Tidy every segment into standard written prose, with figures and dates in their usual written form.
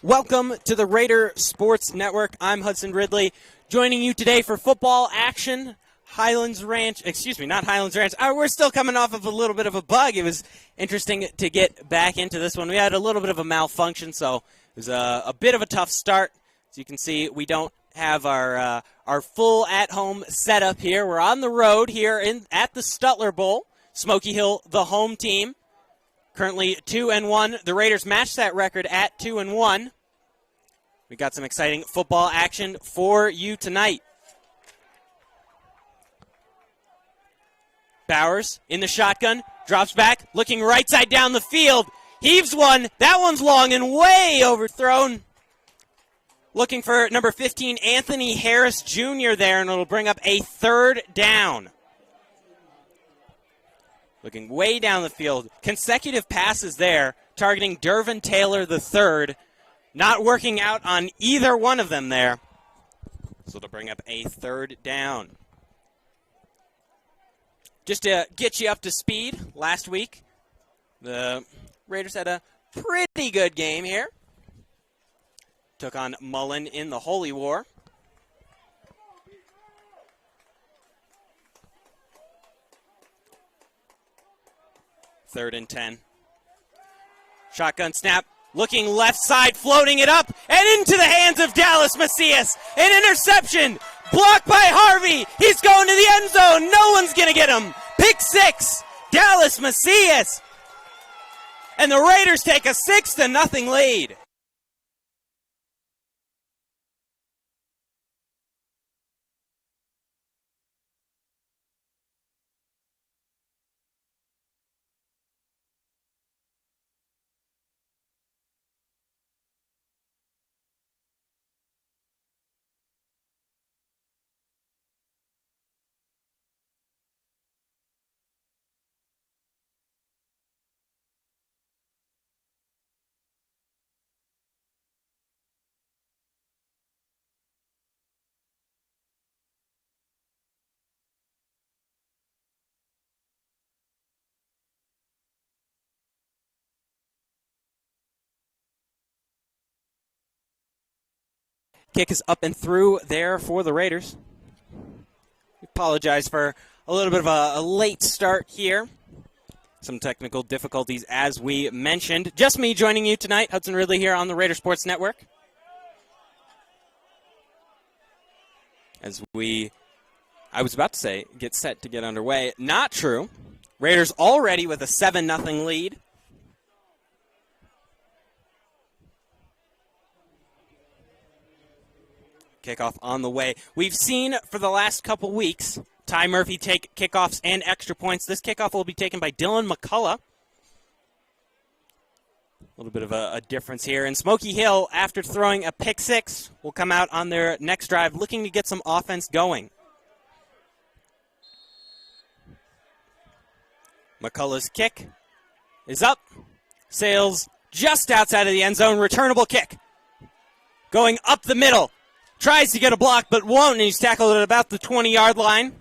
Welcome to the Raider Sports Network. I'm Hudson Ridley, joining you today for football action. Not Highlands Ranch. We're still coming off of a little bit of a bug. It was interesting to get back into this one. We had a little bit of a malfunction, so it was a bit of a tough start. As you can see, we don't have our full at-home setup here. We're on the road here at the Stutler Bowl. Smoky Hill, the home team, currently 2-1. The Raiders matched that record at 2-1. We got some exciting football action for you tonight. Bowers in the shotgun, drops back, looking right side down the field, heaves one. That one's long and way overthrown. Looking for number 15, Anthony Harris Jr. there, and it'll bring up a third down. Looking way down the field. Consecutive passes there, targeting Dervin Taylor III. Not working out on either one of them there. So it'll bring up a third down. Just to get you up to speed, last week, the Raiders had a pretty good game here. Took on Mullen in the Holy War. Third and 10. Shotgun snap, looking left side, floating it up, and into the hands of Dallas Macias. An interception, blocked by Harvey. He's going to the end zone. No one's going to get him. Pick six, Dallas Macias. And the Raiders take a 6-0 lead. Kick is up and through there for the Raiders. We apologize for a little bit of a late start here. Some technical difficulties as we mentioned. Just me joining you tonight, Hudson Ridley here on the Raider Sports Network. I was about to say, get set to get underway. Not true. Raiders already with a 7-0 lead. Kickoff on the way. We've seen for the last couple weeks Ty Murphy take kickoffs and extra points. This kickoff will be taken by Dylan McCullough. A little bit of a difference here. And Smoky Hill, after throwing a pick six, will come out on their next drive looking to get some offense going. McCullough's kick is up. Sails just outside of the end zone. Returnable kick. Going up the middle. Tries to get a block, but won't, and he's tackled at about the 20-yard line.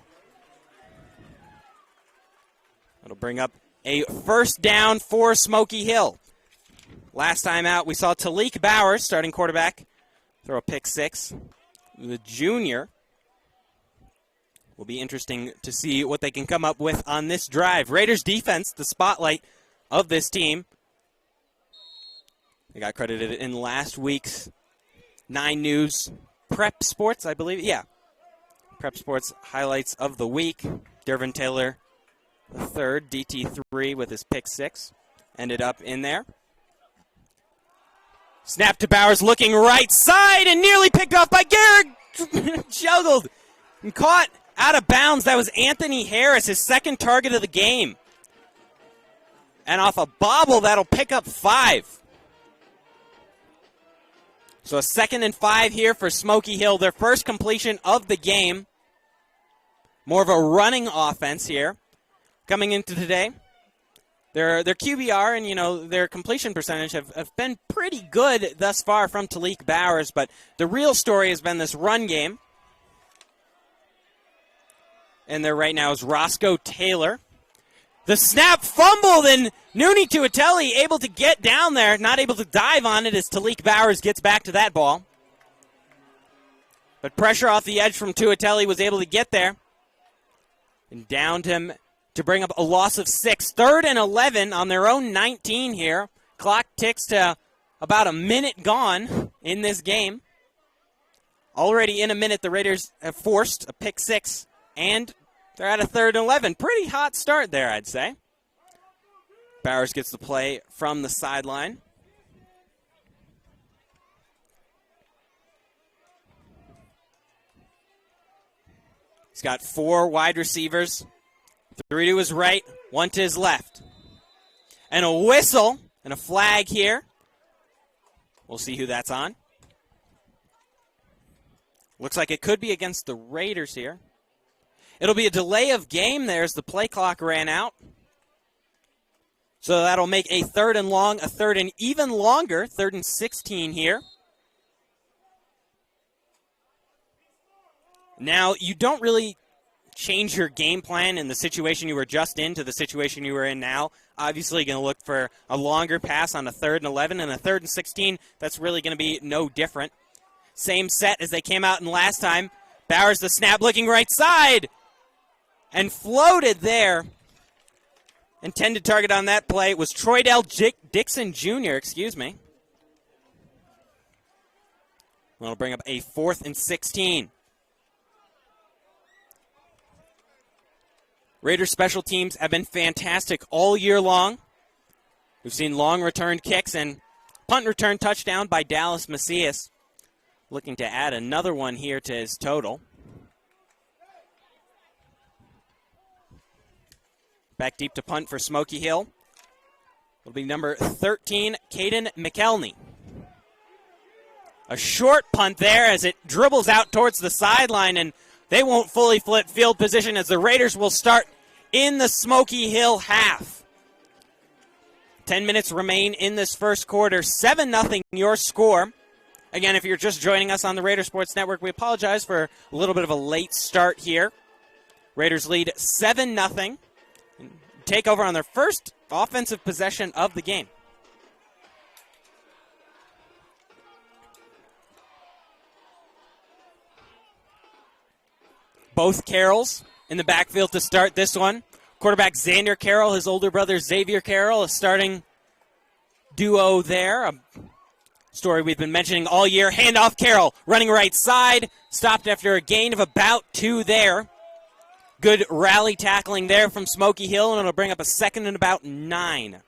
That'll bring up a first down for Smoky Hill. Last time out, we saw Talik Bowers, starting quarterback, throw a pick six. The junior. Will be interesting to see what they can come up with on this drive. Raiders defense, the spotlight of this team. They got credited in last week's 9 News Prep Sports, I believe. Yeah. Prep Sports highlights of the week. Dervin Taylor III, DT3 with his pick six. Ended up in there. Snap to Bowers looking right side and nearly picked off by Garrett. Juggled and caught out of bounds. That was Anthony Harris, his second target of the game. And off a bobble, that'll pick up 5. So a 2nd and 5 here for Smoky Hill. Their first completion of the game. More of a running offense here coming into today. Their QBR and, their completion percentage have been pretty good thus far from Talik Bowers, but the real story has been this run game. And there right now is Roscoe Taylor. The snap fumbled, and Nooney Tuatelli able to get down there, not able to dive on it as Talik Bowers gets back to that ball. But pressure off the edge from Tuatelli was able to get there and downed him to bring up a loss of 6. 3rd and 11 on their own 19 here. Clock ticks to about a minute gone in this game. Already in a minute, the Raiders have forced a pick 6, and they're at a 3rd and 11. Pretty hot start there, I'd say. Bowers gets the play from the sideline. He's got 4 wide receivers. 3 to his right, 1 to his left. And a whistle and a flag here. We'll see who that's on. Looks like it could be against the Raiders here. It'll be a delay of game there as the play clock ran out. So that'll make a 3rd and long, a 3rd and even longer, 3rd and 16 here. Now, you don't really change your game plan in the situation you were just in to the situation you were in now. Obviously, you're going to look for a longer pass on a 3rd and 11, and a 3rd and 16, that's really going to be no different. Same set as they came out in last time. Bowers the snap looking right side. And floated there. Intended target on that play was Troydell Dixon Jr., That'll bring up a 4th and 16. Raiders special teams have been fantastic all year long. We've seen long return kicks and punt return touchdown by Dallas Macias. Looking to add another one here to his total. Back deep to punt for Smoky Hill. It'll be number 13, Caden McElney. A short punt there as it dribbles out towards the sideline, and they won't fully flip field position as the Raiders will start in the Smoky Hill half. 10 minutes remain in this first quarter. 7-0 your score. Again, if you're just joining us on the Raider Sports Network, we apologize for a little bit of a late start here. Raiders lead 7-0. Take over on their first offensive possession of the game. Both Carrolls in the backfield to start this one. Quarterback Xander Carroll, his older brother Xavier Carroll, a starting duo there. A story we've been mentioning all year. Handoff Carroll, running right side. Stopped after a gain of about 2 there. Good rally tackling there from Smoky Hill, and it'll bring up a 2nd and about 9.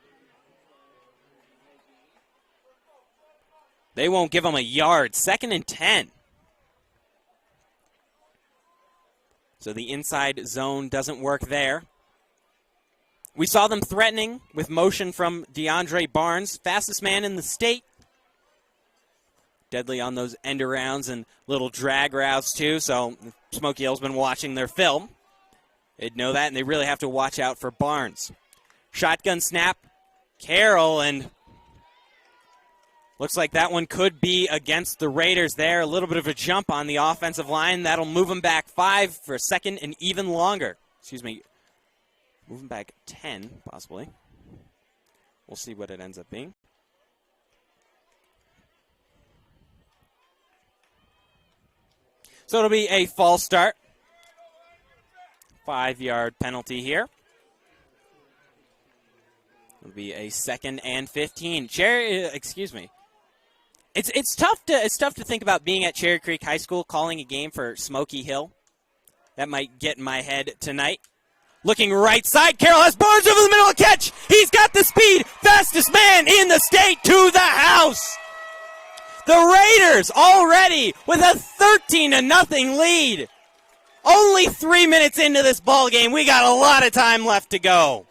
They won't give him a yard. 2nd and 10. So the inside zone doesn't work there. We saw them threatening with motion from DeAndre Barnes, fastest man in the state. Deadly on those end arounds and little drag routes too, so Smoky Hill's been watching their film. They'd know that, and they really have to watch out for Barnes. Shotgun snap, Carroll, and looks like that one could be against the Raiders there. A little bit of a jump on the offensive line. That'll move them back 5 for a 2nd and even longer. Move them back 10, possibly. We'll see what it ends up being. So it'll be a false start. 5-yard penalty here. It'll be a 2nd and 15. It's tough to think about being at Cherry Creek High School calling a game for Smoky Hill. That might get in my head tonight. Looking right side, Carroll has Barnes over the middle of the catch. He's got the speed, fastest man in the state to the house. The Raiders already with a 13-0 lead. Only 3 minutes into this ball game. We got a lot of time left to go.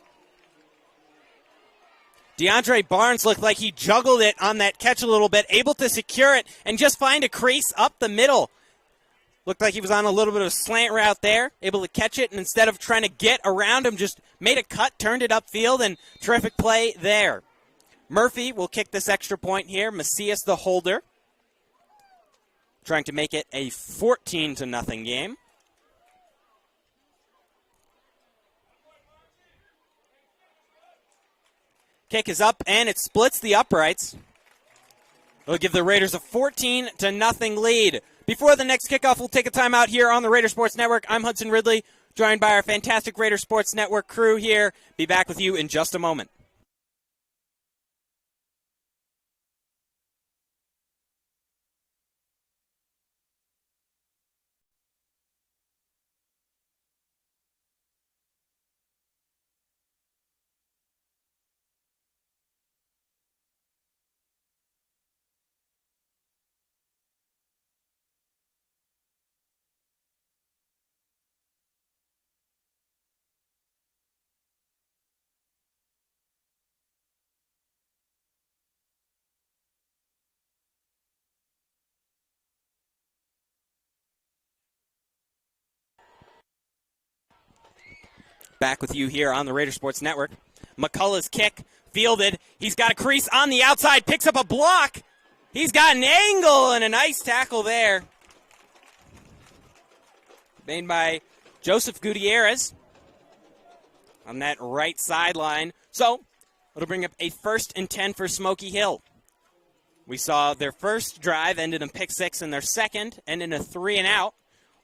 DeAndre Barnes looked like he juggled it on that catch a little bit, able to secure it and just find a crease up the middle. Looked like he was on a little bit of a slant route there, able to catch it, and instead of trying to get around him, just made a cut, turned it upfield, and terrific play there. Murphy will kick this extra point here. Macias the holder. Trying to make it a 14-0 game. Kick is up, and it splits the uprights. It'll give the Raiders a 14-0 lead. Before the next kickoff, we'll take a timeout here on the Raider Sports Network. I'm Hudson Ridley, joined by our fantastic Raider Sports Network crew here. Be back with you in just a moment. Back with you here on the Raider Sports Network. McCullough's kick, fielded. He's got a crease on the outside, picks up a block. He's got an angle and a nice tackle there. Made by Joseph Gutierrez on that right sideline. So, it'll bring up a 1st and 10 for Smoky Hill. We saw their first drive ended in pick 6, and their second ended in a 3-and-out.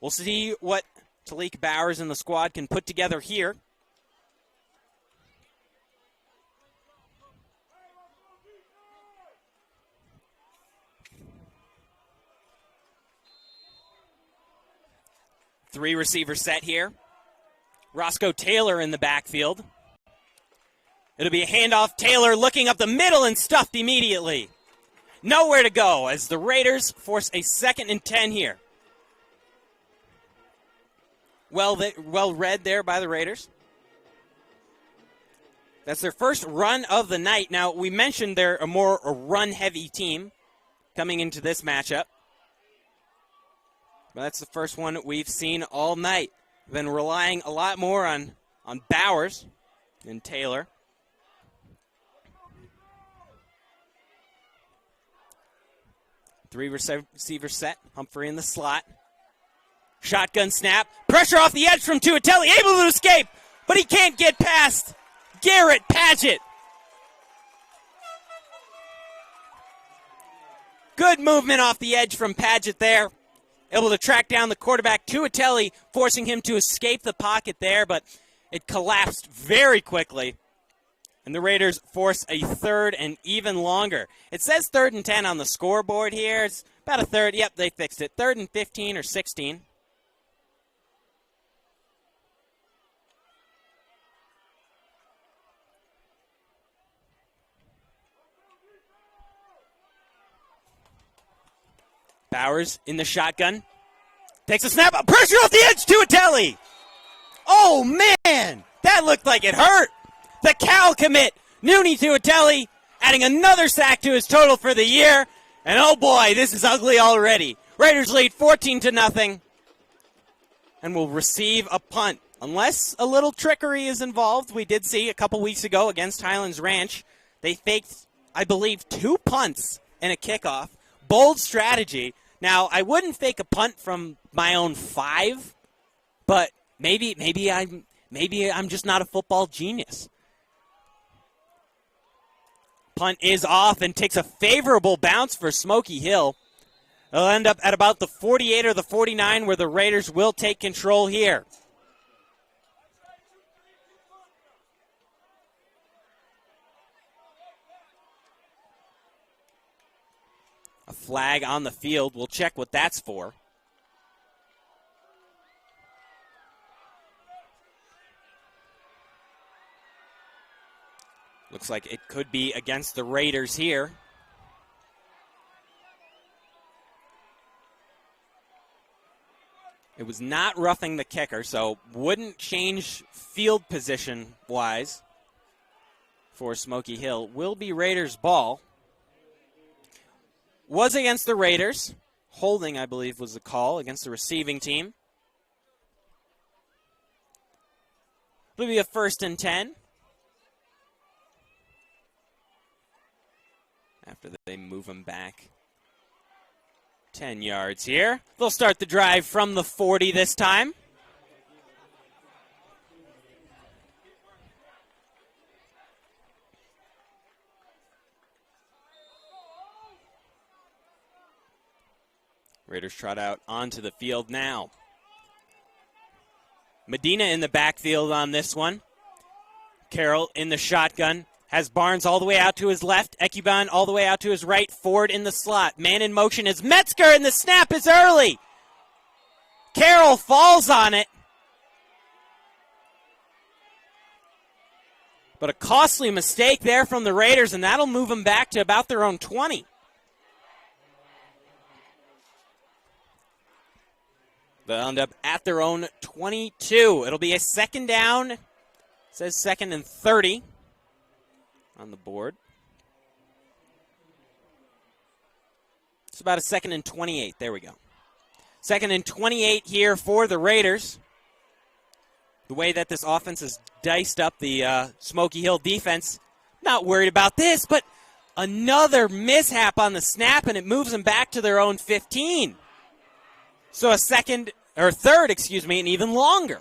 We'll see what Talik Bowers and the squad can put together here. Three receiver set here. Roscoe Taylor in the backfield. It'll be a handoff. Taylor looking up the middle and stuffed immediately. Nowhere to go as the Raiders force a 2nd and 10 here. Well read there by the Raiders. That's their first run of the night. Now, we mentioned they're a more run-heavy team coming into this matchup. But that's the first one we've seen all night. Been relying a lot more on Bowers and Taylor. Three receiver set. Humphrey in the slot. Shotgun snap. Pressure off the edge from Tuatelli. Able to escape, but he can't get past Garrett Paget. Good movement off the edge from Paget there. Able to track down the quarterback, Tuatelli, forcing him to escape the pocket there, but it collapsed very quickly. And the Raiders force a 3rd and even longer. It says 3rd and 10 on the scoreboard here. It's about a 3rd. Yep, they fixed it. 3rd and 15 or 16. Bowers in the shotgun. Takes a snap. Pressure off the edge. Tuatelli. Oh, man. That looked like it hurt. The Cal commit. Nooney Tuatelli adding another sack to his total for the year. And oh, boy, this is ugly already. Raiders lead 14-0 and will receive a punt. Unless a little trickery is involved. We did see a couple weeks ago against Highlands Ranch. They faked, I believe, 2 punts and a kickoff. Bold strategy. Now, I wouldn't fake a punt from my own 5, but maybe I'm just not a football genius. Punt is off and takes a favorable bounce for Smoky Hill. It'll end up at about the 48 or the 49 where the Raiders will take control here. A flag on the field. We'll check what that's for. Looks like it could be against the Raiders here. It was not roughing the kicker, so wouldn't change field position-wise for Smoky Hill. Will be Raiders' ball. Was against the Raiders. Holding, I believe, was the call against the receiving team. It'll be a 1st and 10. After they move him back 10 yards here. They'll start the drive from the 40 this time. Raiders trot out onto the field now. Medina in the backfield on this one. Carroll in the shotgun. Has Barnes all the way out to his left. Ekuban all the way out to his right. Ford in the slot. Man in motion is Metzger, and the snap is early. Carroll falls on it. But a costly mistake there from the Raiders, and that'll move them back to about their own 20. They'll end up at their own 22. It'll be a second down. It says second and 30 on the board. It's about a second and 28. There we go. Second and 28 here for the Raiders. The way that this offense has diced up the Smoky Hill defense, not worried about this, but another mishap on the snap, and it moves them back to their own 15. So a third, and even longer.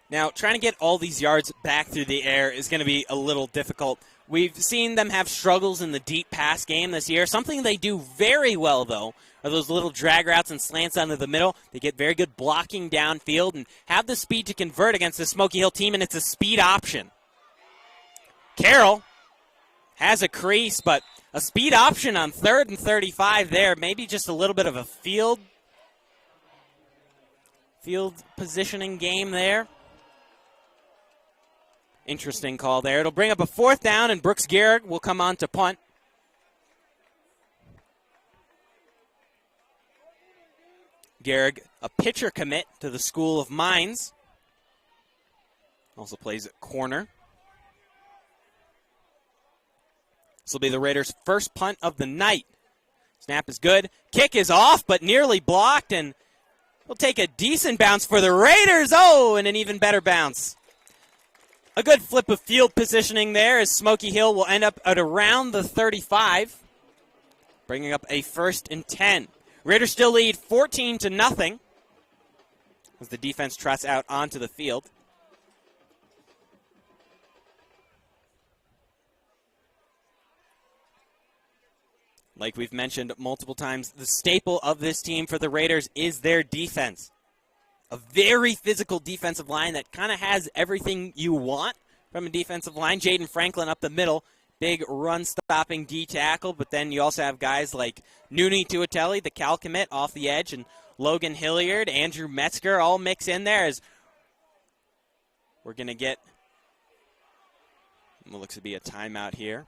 Now, trying to get all these yards back through the air is going to be a little difficult. We've seen them have struggles in the deep pass game this year. Something they do very well, though, are those little drag routes and slants onto the middle. They get very good blocking downfield and have the speed to convert against the Smoky Hill team, and it's a speed option. Carroll has a crease, but a speed option on 3rd and 35 there. Maybe just a little bit of a field positioning game there. Interesting call there. It'll bring up a 4th down, and Brooks Gehrig will come on to punt. Gehrig, a pitcher commit to the School of Mines. Also plays at corner. This will be the Raiders' first punt of the night. Snap is good. Kick is off, but nearly blocked, and we'll take a decent bounce for the Raiders. Oh, and an even better bounce. A good flip of field positioning there as Smoky Hill will end up at around the 35, bringing up a 1st and 10. Raiders still lead 14-0 as the defense trots out onto the field. Like we've mentioned multiple times, the staple of this team for the Raiders is their defense. A very physical defensive line that kind of has everything you want from a defensive line. Jaden Franklin up the middle, big run-stopping D tackle, but then you also have guys like Nuni Tuateli, the Cal commit, off the edge, and Logan Hilliard, Andrew Metzger, all mix in there as we're going to get what looks to be a timeout here.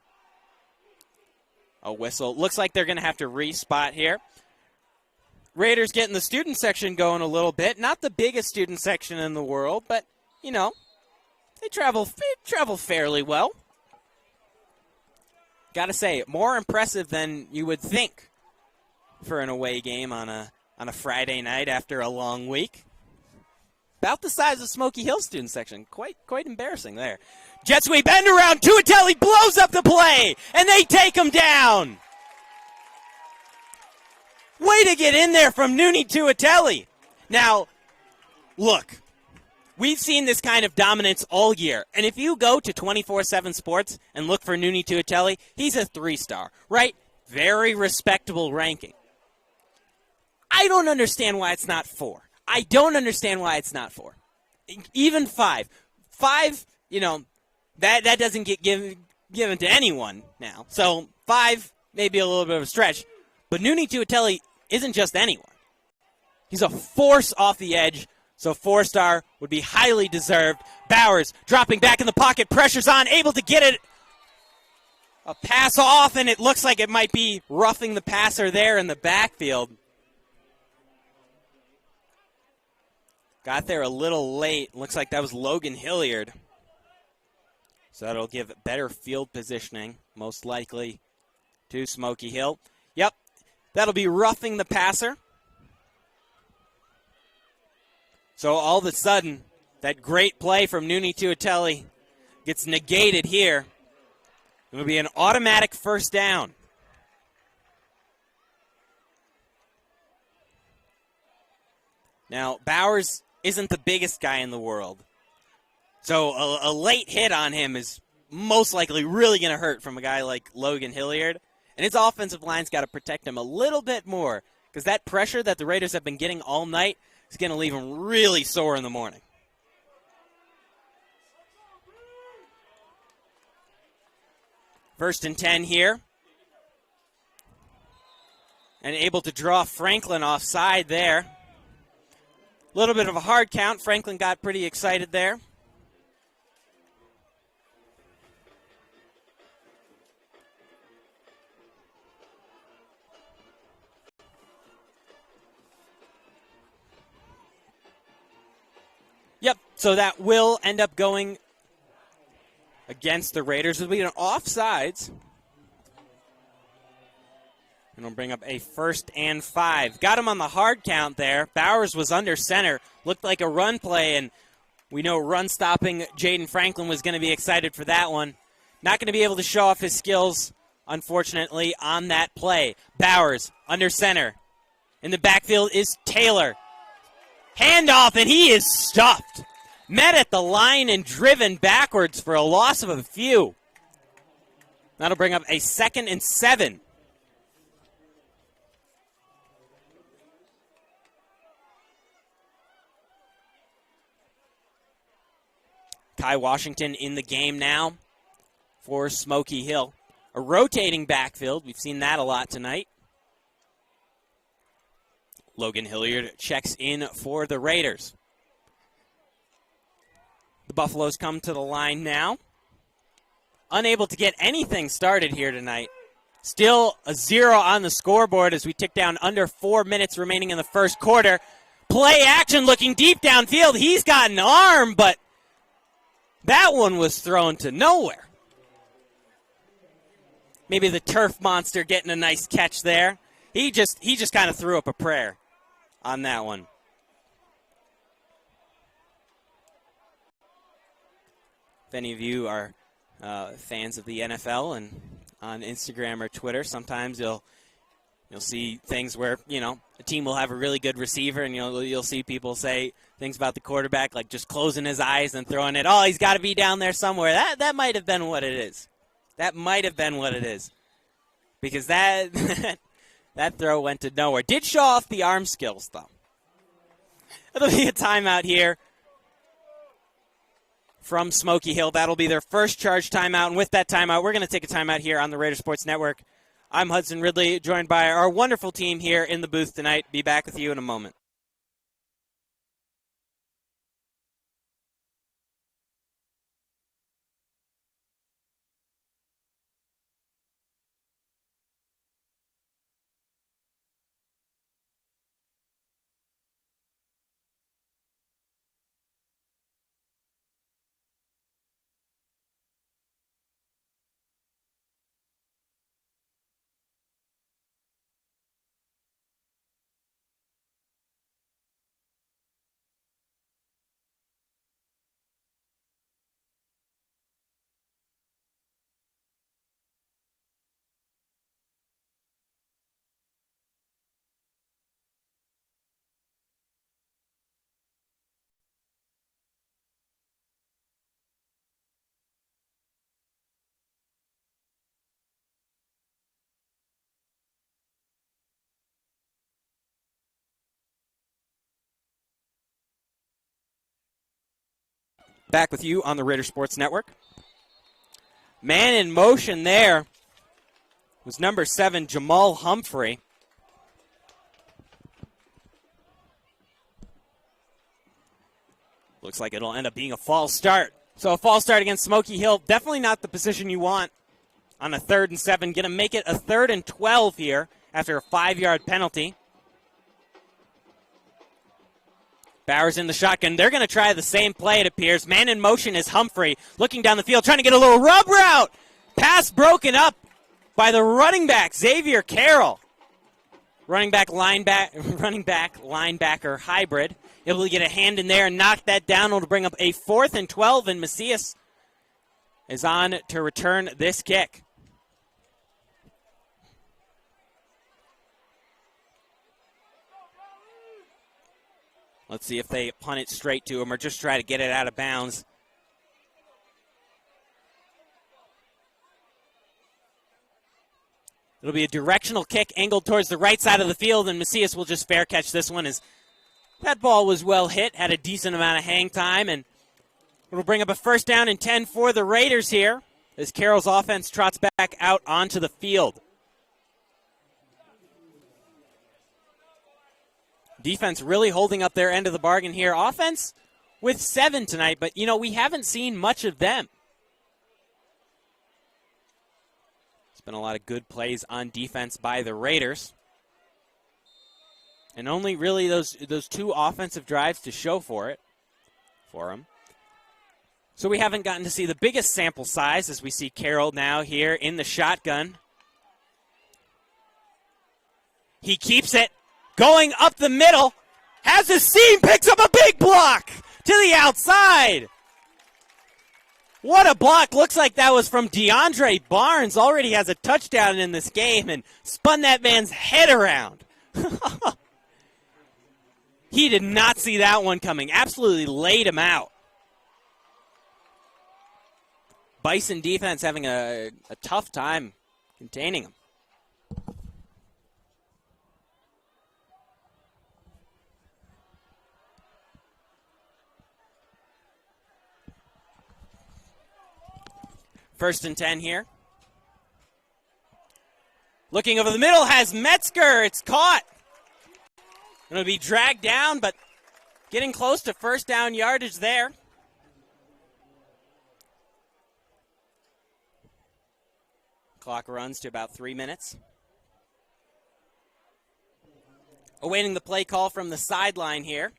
A whistle. Looks like they're going to have to re-spot here. Raiders getting the student section going a little bit. Not the biggest student section in the world, but, you know, they travel fairly well. Got to say, more impressive than you would think for an away game on a Friday night after a long week. About the size of Smoky Hill student section. Quite embarrassing there. Jet sweep end around. Tuateli blows up the play, and they take him down. Way to get in there from Nuni Tuateli. Now, look, we've seen this kind of dominance all year. And if you go to 24/7 Sports and look for Nuni Tuateli, he's a 3-star, right? Very respectable ranking. I don't understand why it's not 4. I don't understand why it's not 4. Even 5. 5, you know, that doesn't get given to anyone now. So 5, maybe a little bit of a stretch. But Nuni Tuateli isn't just anyone. He's a force off the edge, so 4-star would be highly deserved. Bowers dropping back in the pocket, pressure's on, able to get it. A pass off, and it looks like it might be roughing the passer there in the backfield. Got there a little late. Looks like that was Logan Hilliard. So that'll give better field positioning, most likely, to Smoky Hill. Yep, that'll be roughing the passer. So all of a sudden, that great play from Nuni Tuateli gets negated here. It'll be an automatic 1st down. Now, Bowers isn't the biggest guy in the world. So a late hit on him is most likely really going to hurt from a guy like Logan Hilliard. And his offensive line's got to protect him a little bit more because that pressure that the Raiders have been getting all night is going to leave him really sore in the morning. First and 10 here. And able to draw Franklin offside there. A little bit of a hard count. Franklin got pretty excited there. Yep, so that will end up going against the Raiders. It'll be an offsides. And we'll bring up a 1st and 5. Got him on the hard count there. Bowers was under center. Looked like a run play, and we know run-stopping Jaden Franklin was going to be excited for that one. Not going to be able to show off his skills, unfortunately, on that play. Bowers under center. In the backfield is Taylor. Handoff, and he is stuffed. Met at the line and driven backwards for a loss of a few. That'll bring up a 2nd and 7. Kai Washington in the game now for Smoky Hill. A rotating backfield. We've seen that a lot tonight. Logan Hilliard checks in for the Raiders. The Buffaloes come to the line now. Unable to get anything started here tonight. Still a 0 on the scoreboard as we tick down under 4 minutes remaining in the first quarter. Play action looking deep downfield. He's got an arm, but that one was thrown to nowhere. Maybe the turf monster getting a nice catch there. He just kind of threw up a prayer on that one. If any of you are fans of the NFL and on Instagram or Twitter, sometimes you'll see things where, a team will have a really good receiver, and you'll see people say things about the quarterback, like just closing his eyes and throwing it. Oh, he's got to be down there somewhere. That might have been what it is. That might have been what it is. Because that throw went to nowhere. Did show off the arm skills, though. It'll be a timeout here from Smoky Hill. That'll be their first charge timeout. And with that timeout, we're going to take a timeout here on the Raider Sports Network. I'm Hudson Ridley, joined by our wonderful team here in the booth tonight. Be back with you in a moment. Back with you on the Raider Sports Network. Man in motion there was number 7, Jamal Humphrey. Looks like it'll end up being a false start. So a false start against Smoky Hill. Definitely not the position you want on a 3rd and 7. Going to make it a 3rd and 12 here after a 5-yard penalty. Bowers in the shotgun. They're going to try the same play, it appears. Man in motion is Humphrey, looking down the field, trying to get a little rub route. Pass broken up by the running back, Xavier Carroll. Running back linebacker hybrid. Able to get a hand in there and knock that down. It'll bring up a 4th and 12, and Macias is on to return this kick. Let's see if they punt it straight to him or just try to get it out of bounds. It'll be a directional kick angled towards the right side of the field, and Macias will just fair catch this one as that ball was well hit, had a decent amount of hang time, and it'll bring up a first down and 10 for the Raiders here as Carroll's offense trots back out onto the field. Defense really holding up their end of the bargain here. Offense with 7 tonight, but, we haven't seen much of them. It's been a lot of good plays on defense by the Raiders. And only really those 2 offensive drives to show for them. So we haven't gotten to see the biggest sample size as we see Carroll now here in the shotgun. He keeps it going up the middle, has a seam, picks up a big block to the outside. What a block. Looks like that was from DeAndre Barnes. Already has a touchdown in this game and spun that man's head around. He did not see that one coming. Absolutely laid him out. Bison defense having a tough time containing him. First and 10 here. Looking over the middle has Metzger. It's caught. Going to be dragged down, but getting close to first down yardage there. Clock runs to about 3 minutes. Awaiting the play call from the sideline here.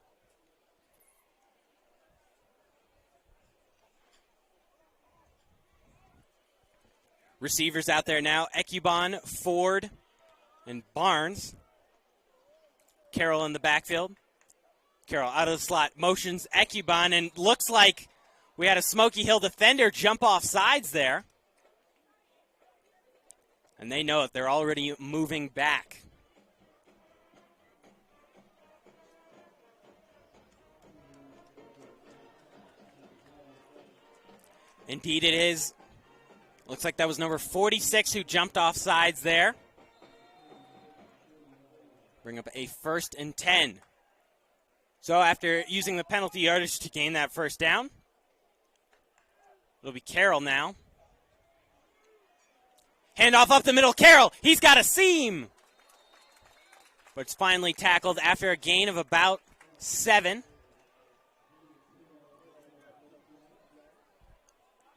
Receivers out there now, Ecubon, Ford, and Barnes. Carroll in the backfield. Carroll out of the slot, motions Ecubon, and looks like we had a Smoky Hill defender jump off sides there. And they know it. They're already moving back. Indeed it is. Looks like that was number 46 who jumped off sides there. Bring up a first and 10. So after using the penalty yardage to gain that first down, it'll be Carroll now. Handoff up the middle, Carroll. He's got a seam. But it's finally tackled after a gain of about 7.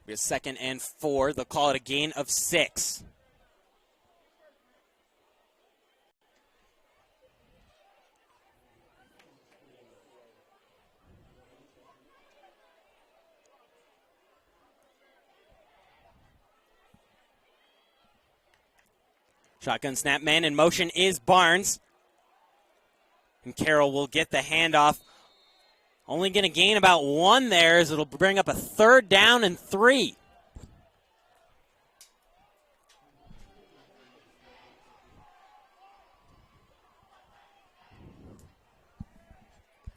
Be a 2nd and 4. They'll call it a gain of 6. Shotgun snap, man in motion is Barnes. And Carroll will get the handoff. Only going to gain about 1 there as it'll bring up a 3rd down and 3.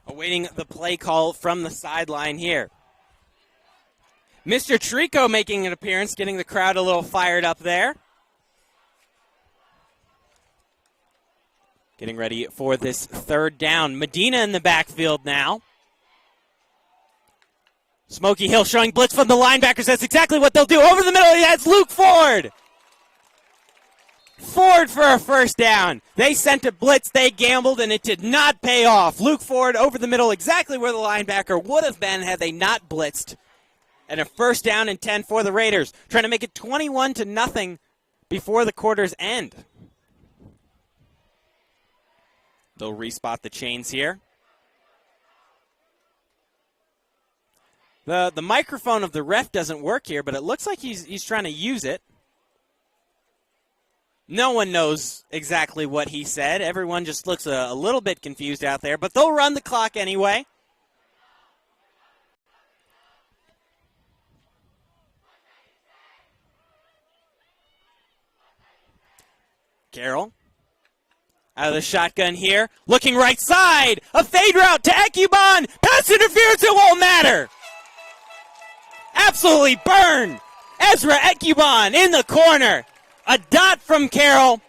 Awaiting the play call from the sideline here. Mr. Trico making an appearance, getting the crowd a little fired up there. Getting ready for this 3rd down. Medina in the backfield now. Smoky Hill showing blitz from the linebackers. That's exactly what they'll do. Over the middle, that's Luke Ford. Ford for a first down. They sent a blitz, they gambled, and it did not pay off. Luke Ford over the middle, exactly where the linebacker would have been had they not blitzed. And a first down and 10 for the Raiders. Trying to make it 21-0 before the quarter's end. They'll respot the chains here. The microphone of the ref doesn't work here, but it looks like he's trying to use it. No one knows exactly what he said. Everyone just looks a little bit confused out there, but they'll run the clock anyway. Carroll out of the shotgun here, looking right side, a fade route to Ecubon, pass interference, it won't matter. Absolutely burned. Ezra Ecubon in the corner. A dot from Carroll,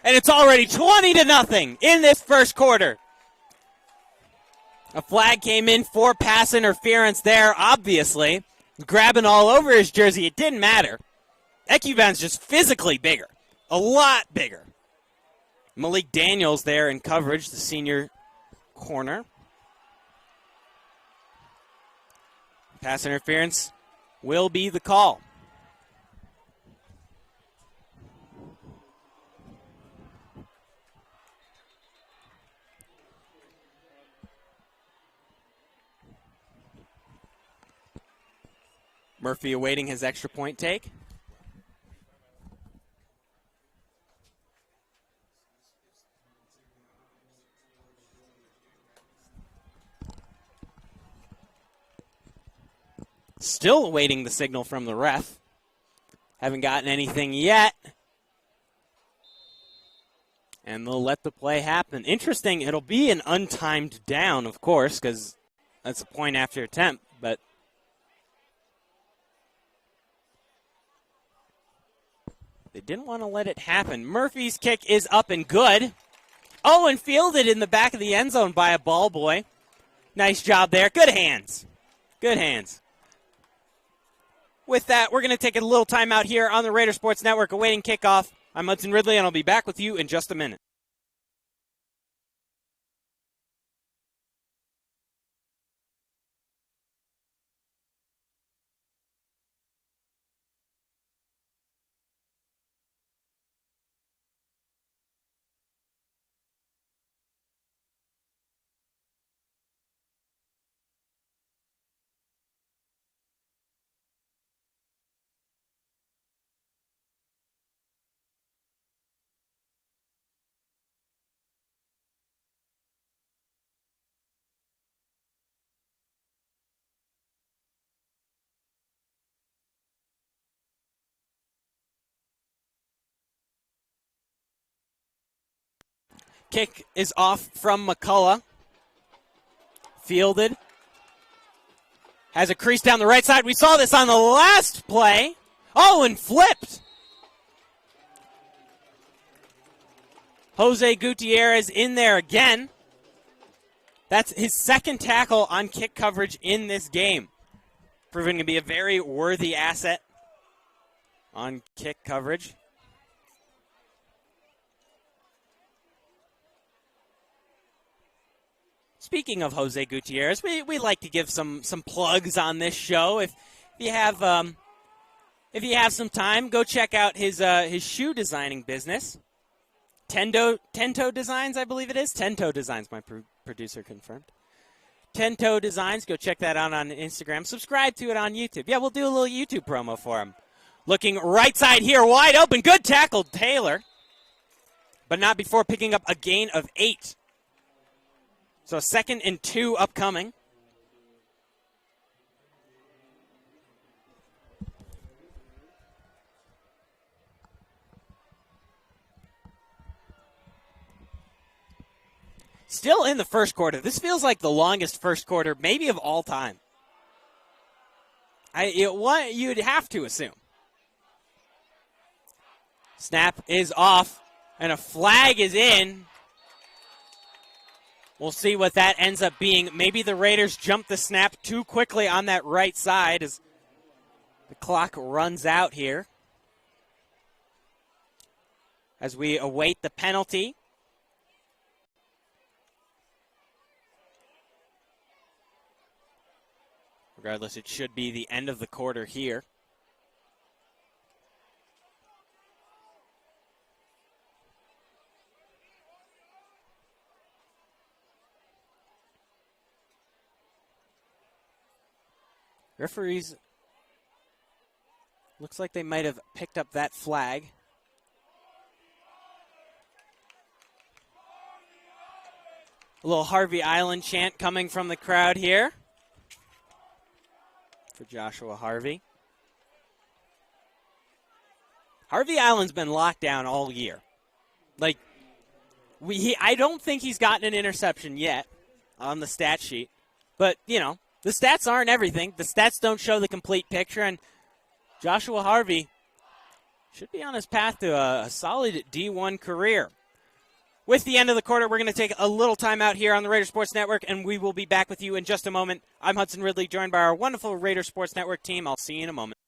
and it's already 20-0 in this first quarter. A flag came in for pass interference there, obviously. Grabbing all over his jersey, it didn't matter. Ekuban's just physically bigger, a lot bigger. Malik Daniels there in coverage, the senior corner. Pass interference will be the call. Murphy awaiting his extra point take. Still awaiting the signal from the ref. Haven't gotten anything yet. And they'll let the play happen. Interesting, it'll be an untimed down, of course, because that's a point after attempt, but they didn't want to let it happen. Murphy's kick is up and good. Oh, and fielded in the back of the end zone by a ball boy. Nice job there. Good hands. Good hands. With that, we're going to take a little time out here on the Raider Sports Network awaiting kickoff. I'm Hudson Ridley, and I'll be back with you in just a minute. Kick is off from McCullough. Fielded. Has a crease down the right side. We saw this on the last play. Oh, and flipped. Jose Gutierrez in there again. That's his second tackle on kick coverage in this game. Proving to be a very worthy asset on kick coverage. Speaking of Jose Gutierrez, we like to give some plugs on this show. If you have some time, go check out his shoe designing business. Tento Designs, I believe it is. Tento Designs, my producer confirmed. Tento Designs, go check that out on Instagram. Subscribe to it on YouTube. Yeah, we'll do a little YouTube promo for him. Looking right side here, wide open. Good tackle, Taylor. But not before picking up a gain of 8. So 2nd and 2 upcoming. Still in the first quarter. This feels like the longest first quarter, maybe of all time. You'd have to assume. Snap is off, and a flag is in. We'll see what that ends up being. Maybe the Raiders jump the snap too quickly on that right side as the clock runs out here. As we await the penalty. Regardless, it should be the end of the quarter here. Referees, looks like they might have picked up that flag. A little Harvey Island chant coming from the crowd here for Joshua Harvey. Harvey Island's been locked down all year. I don't think he's gotten an interception yet on the stat sheet. But, the stats aren't everything. The stats don't show the complete picture, and Joshua Harvey should be on his path to a solid D1 career. With the end of the quarter, we're going to take a little time out here on the Raider Sports Network, and we will be back with you in just a moment. I'm Hudson Ridley, joined by our wonderful Raider Sports Network team. I'll see you in a moment.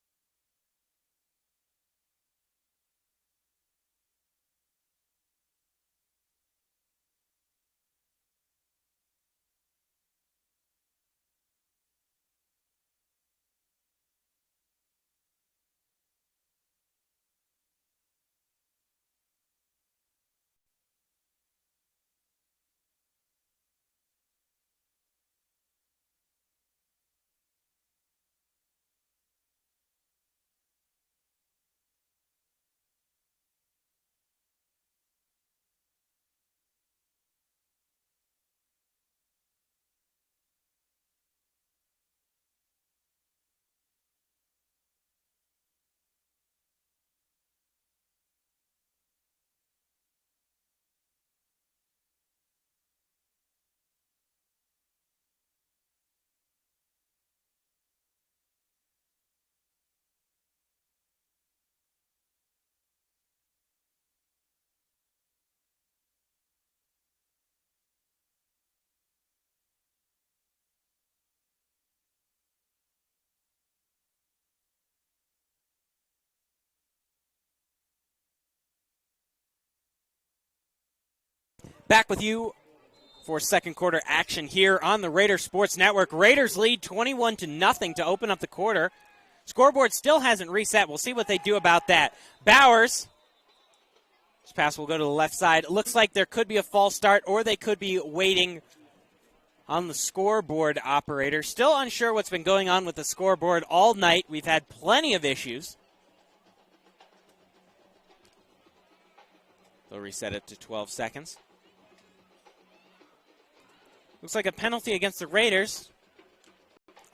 Back with you for second quarter action here on the Raider Sports Network. Raiders lead 21-0 to open up the quarter. Scoreboard still hasn't reset. We'll see what they do about that. Bowers. This pass will go to the left side. It looks like there could be a false start, or they could be waiting on the scoreboard operator. Still unsure what's been going on with the scoreboard all night. We've had plenty of issues. They'll reset it to 12 seconds. Looks like a penalty against the Raiders.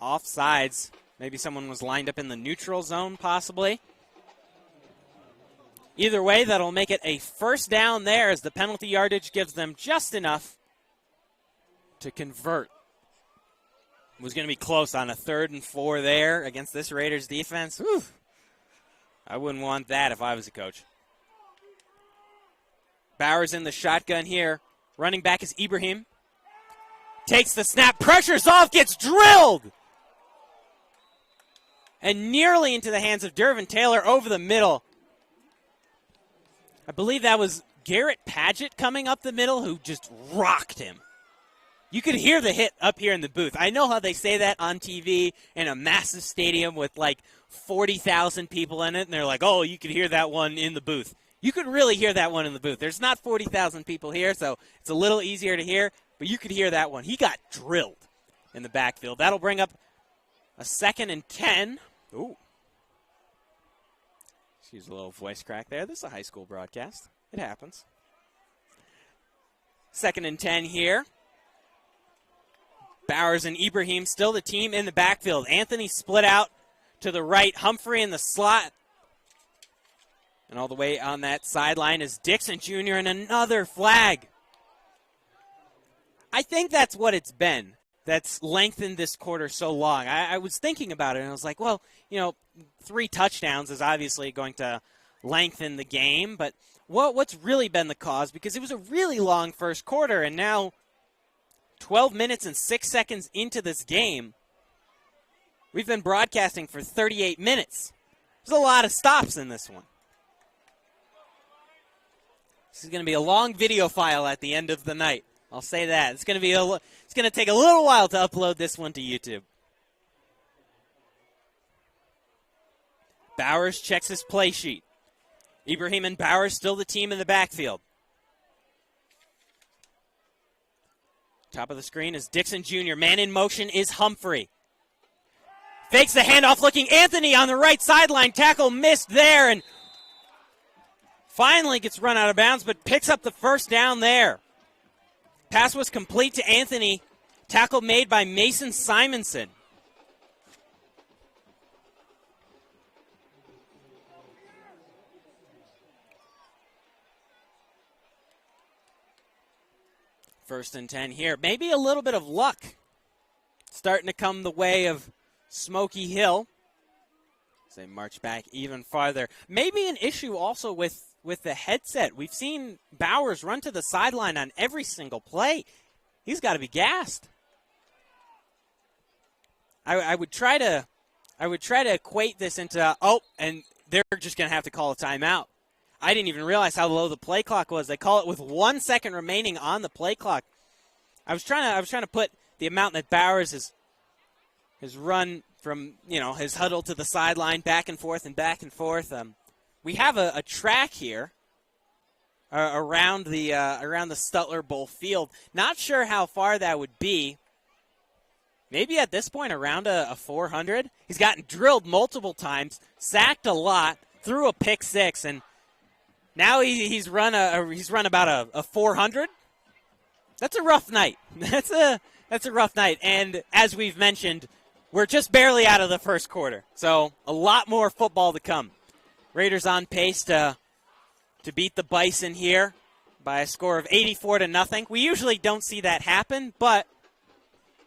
Offsides. Maybe someone was lined up in the neutral zone, possibly. Either way, that'll make it a first down there, as the penalty yardage gives them just enough to convert. It was going to be close on a 3rd and 4 there against this Raiders defense. Whew. I wouldn't want that if I was a coach. Bowers in the shotgun here. Running back is Ibrahim. Takes the snap, pressures off, gets drilled! And nearly into the hands of Dervin Taylor over the middle. I believe that was Garrett Padgett coming up the middle who just rocked him. You could hear the hit up here in the booth. I know how they say that on TV in a massive stadium with like 40,000 people in it, and they're like, oh, you could hear that one in the booth. You could really hear that one in the booth. There's not 40,000 people here, so it's a little easier to hear. But you could hear that one. He got drilled in the backfield. That'll bring up a 2nd and 10. Ooh. Excuse a little voice crack there. This is a high school broadcast. It happens. 2nd and 10 here. Bowers and Ibrahim still the team in the backfield. Anthony split out to the right. Humphrey in the slot. And all the way on that sideline is Dixon Jr. and another flag. I think that's what it's been that's lengthened this quarter so long. I was thinking about it, and I was like, well, 3 touchdowns is obviously going to lengthen the game, but what's really been the cause? Because it was a really long first quarter, and now 12 minutes and 6 seconds into this game, we've been broadcasting for 38 minutes. There's a lot of stops in this one. This is going to be a long video file at the end of the night. I'll say that. It's going to take a little while to upload this one to YouTube. Bowers checks his play sheet. Ibrahim and Bowers still the team in the backfield. Top of the screen is Dixon Jr. Man in motion is Humphrey. Fakes the handoff, looking Anthony on the right sideline. Tackle missed there, and finally gets run out of bounds, but picks up the first down there. Pass was complete to Anthony. Tackle made by Mason Simonson. First and 10 here. Maybe a little bit of luck starting to come the way of Smoky Hill. They march back even farther. Maybe an issue also with the headset. We've seen Bowers run to the sideline on every single play. He's got to be gassed. I would try to equate this into, and they're just going to have to call a timeout. I didn't even realize how low the play clock was. They call it with 1 second remaining on the play clock. I was trying to put the amount that Bowers has run from, his huddle to the sideline, back and forth and back and forth. We have a track here around the Stutler Bowl field. Not sure how far that would be. Maybe at this point around a 400. He's gotten drilled multiple times, sacked a lot, threw a pick six, and now he's run about a 400. That's a rough night. That's a rough night. And as we've mentioned, we're just barely out of the first quarter. So a lot more football to come. Raiders on pace to beat the Bison here by a score of 84-0. We usually don't see that happen, but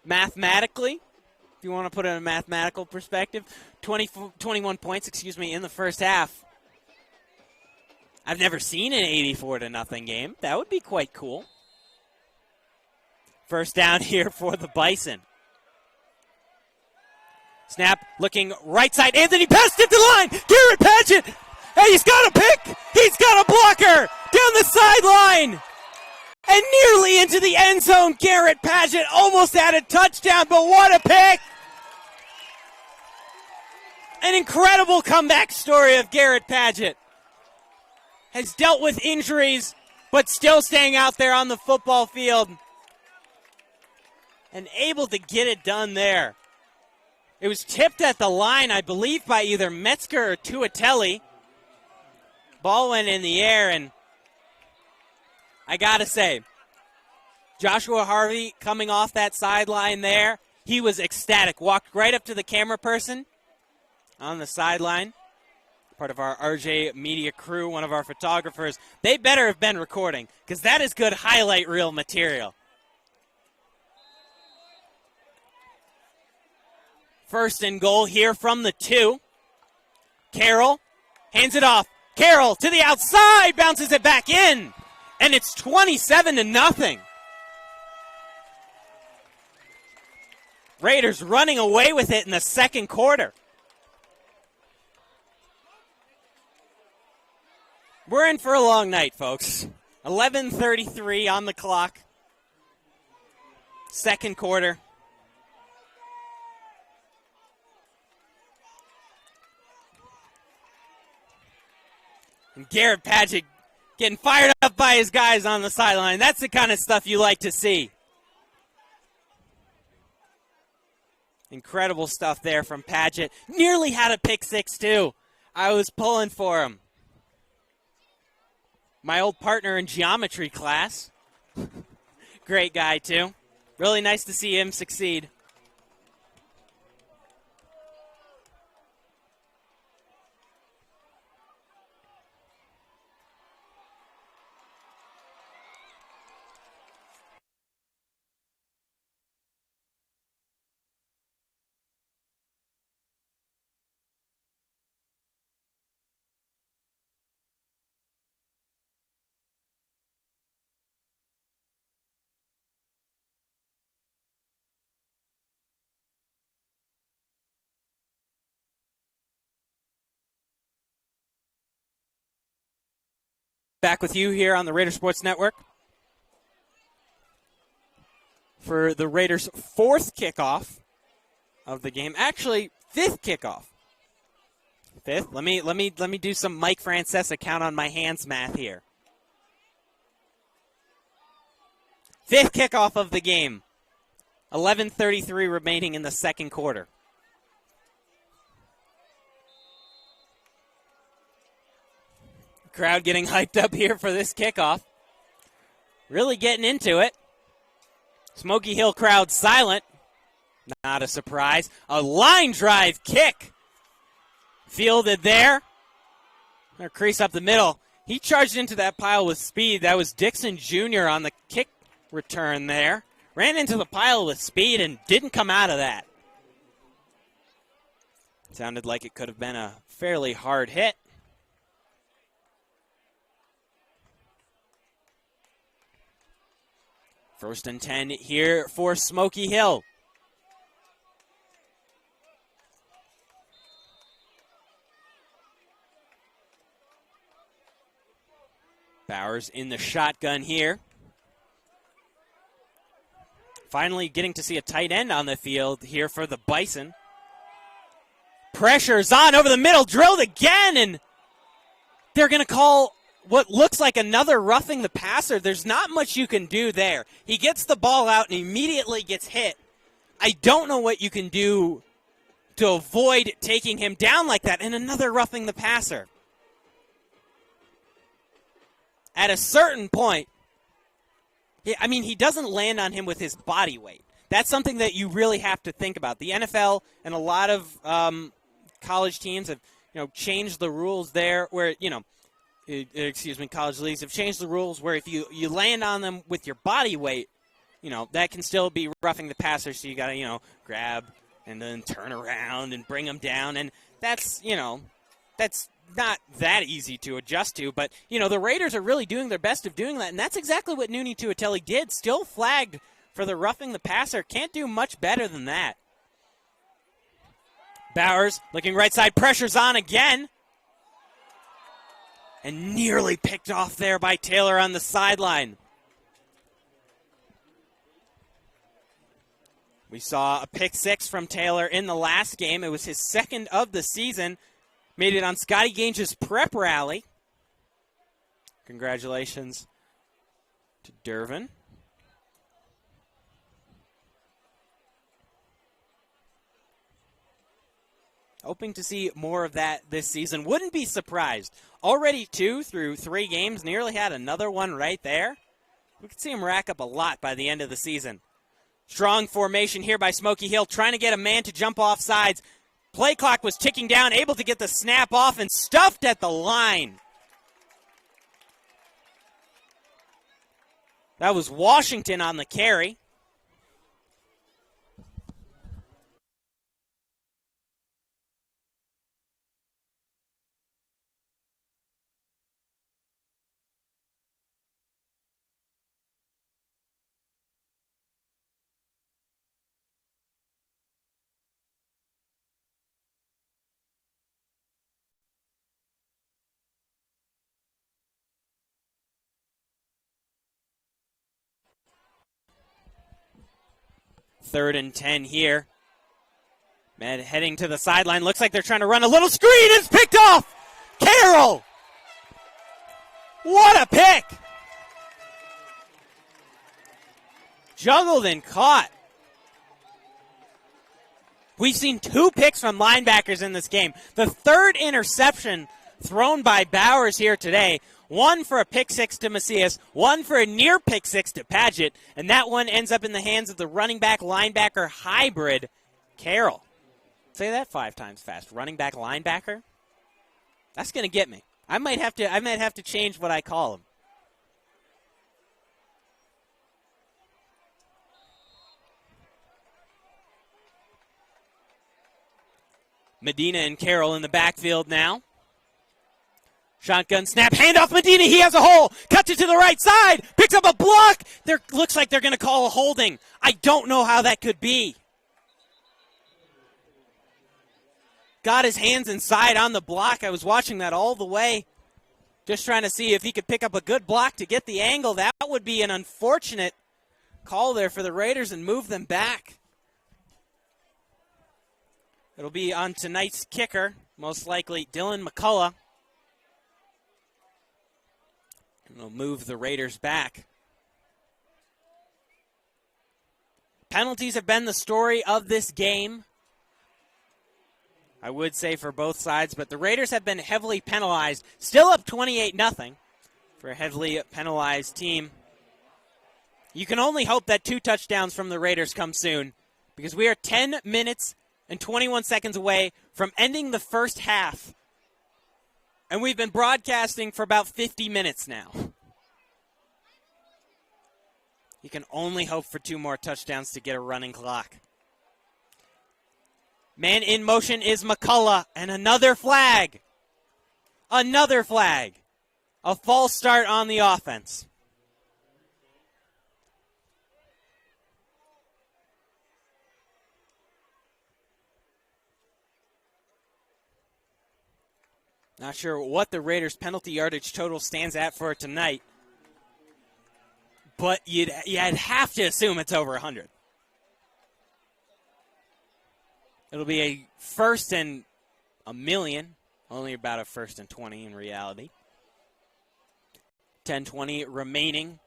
mathematically, if you want to put it in a mathematical perspective, 21 points, in the first half. I've never seen an 84-0 game. That would be quite cool. First down here for the Bison. Snap, looking right side. Anthony passed it to the line. Garrett Paget. Hey, he's got a pick. He's got a blocker down the sideline. And nearly into the end zone. Garrett Paget almost had a touchdown, but what a pick. An incredible comeback story of Garrett Paget. Has dealt with injuries, but still staying out there on the football field. And able to get it done there. It was tipped at the line, I believe, by either Metzger or Tuatelli. Ball went in the air, and I got to say, Joshua Harvey coming off that sideline there, he was ecstatic. Walked right up to the camera person on the sideline. Part of our RJ Media crew, one of our photographers. They better have been recording, because that is good highlight reel material. First and goal here from the 2. Carroll hands it off. Carroll to the outside, bounces it back in, and it's 27-0. Raiders running away with it in the second quarter. We're in for a long night, folks. 11:33 on the clock. Second quarter. And Garrett Paget getting fired up by his guys on the sideline. That's the kind of stuff you like to see. Incredible stuff there from Paget. Nearly had a pick six, too. I was pulling for him. My old partner in geometry class. Great guy, too. Really nice to see him succeed. Back with you here on the Raider Sports Network for the Raiders' fourth kickoff of the game. Actually, fifth kickoff. Fifth. Let me do some Mike Francesa count on my hands math here. Fifth kickoff of the game. 11:33 remaining in the second quarter. Crowd getting hyped up here for this kickoff. Really getting into it. Smoky Hill crowd silent. Not a surprise. A line drive kick. Fielded there. Gonna crease up the middle. He charged into that pile with speed. That was Dixon Jr. on the kick return there. Ran into the pile with speed and didn't come out of that. Sounded like it could have been a fairly hard hit. First and 10 here for Smoky Hill. Bowers in the shotgun here. Finally getting to see a tight end on the field here for the Bison. Pressure's on over the middle, drilled again, and they're going to call what looks like another roughing the passer. There's not much you can do there. He gets the ball out and immediately gets hit. I don't know what you can do to avoid taking him down like that, and another roughing the passer. At a certain point, he doesn't land on him with his body weight. That's something that you really have to think about. The NFL and a lot of college teams have, changed the rules there where, college leagues have changed the rules where if you land on them with your body weight, that can still be roughing the passer. So you got to, grab and then turn around and bring them down. And that's not that easy to adjust to. But, the Raiders are really doing their best of doing that. And that's exactly what Nooney Tuatelli did. Still flagged for the roughing the passer. Can't do much better than that. Bowers looking right side. Pressure's on again. And nearly picked off there by Taylor on the sideline. We saw a pick six from Taylor in the last game. It was his second of the season. Made it on Scotty Gange's prep rally. Congratulations to Dervin. Hoping to see more of that this season. Wouldn't be surprised. Already 2 through 3 games. Nearly had another one right there. We could see him rack up a lot by the end of the season. Strong formation here by Smoky Hill. Trying to get a man to jump off sides. Play clock was ticking down. Able to get the snap off and stuffed at the line. That was Washington on the carry. Third and 10 here. Man heading to the sideline. Looks like they're trying to run a little screen. It's picked off. Carroll. What a pick. Juggled and caught. We've seen 2 picks from linebackers in this game. The third interception thrown by Bowers here today. One for a pick six to Macias, one for a near pick six to Padgett, and that one ends up in the hands of the running back linebacker hybrid, Carroll. Say that 5 times fast. Running back linebacker? That's going to get me. I might have to change what I call him. Medina and Carroll in the backfield now. Shotgun snap, handoff Medina, he has a hole, cuts it to the right side, picks up a block. Looks like they're going to call a holding. I don't know how that could be. Got his hands inside on the block. I was watching that all the way, just trying to see if he could pick up a good block to get the angle. That would be an unfortunate call there for the Raiders and move them back. It'll be on tonight's kicker, most likely Dylan McCullough. And it'll move the Raiders back. Penalties have been the story of this game, I would say, for both sides, but the Raiders have been heavily penalized. Still up 28-0 for a heavily penalized team. You can only hope that 2 touchdowns from the Raiders come soon, because we are 10 minutes and 21 seconds away from ending the first half. And we've been broadcasting for about 50 minutes now. You can only hope for 2 more touchdowns to get a running clock. Man in motion is McCullough, and another flag. Another flag. A false start on the offense. Not sure what the Raiders' penalty yardage total stands at for tonight, but you'd have to assume it's over 100. It'll be a first and a million, only about a first and 20 in reality. 10:20 remaining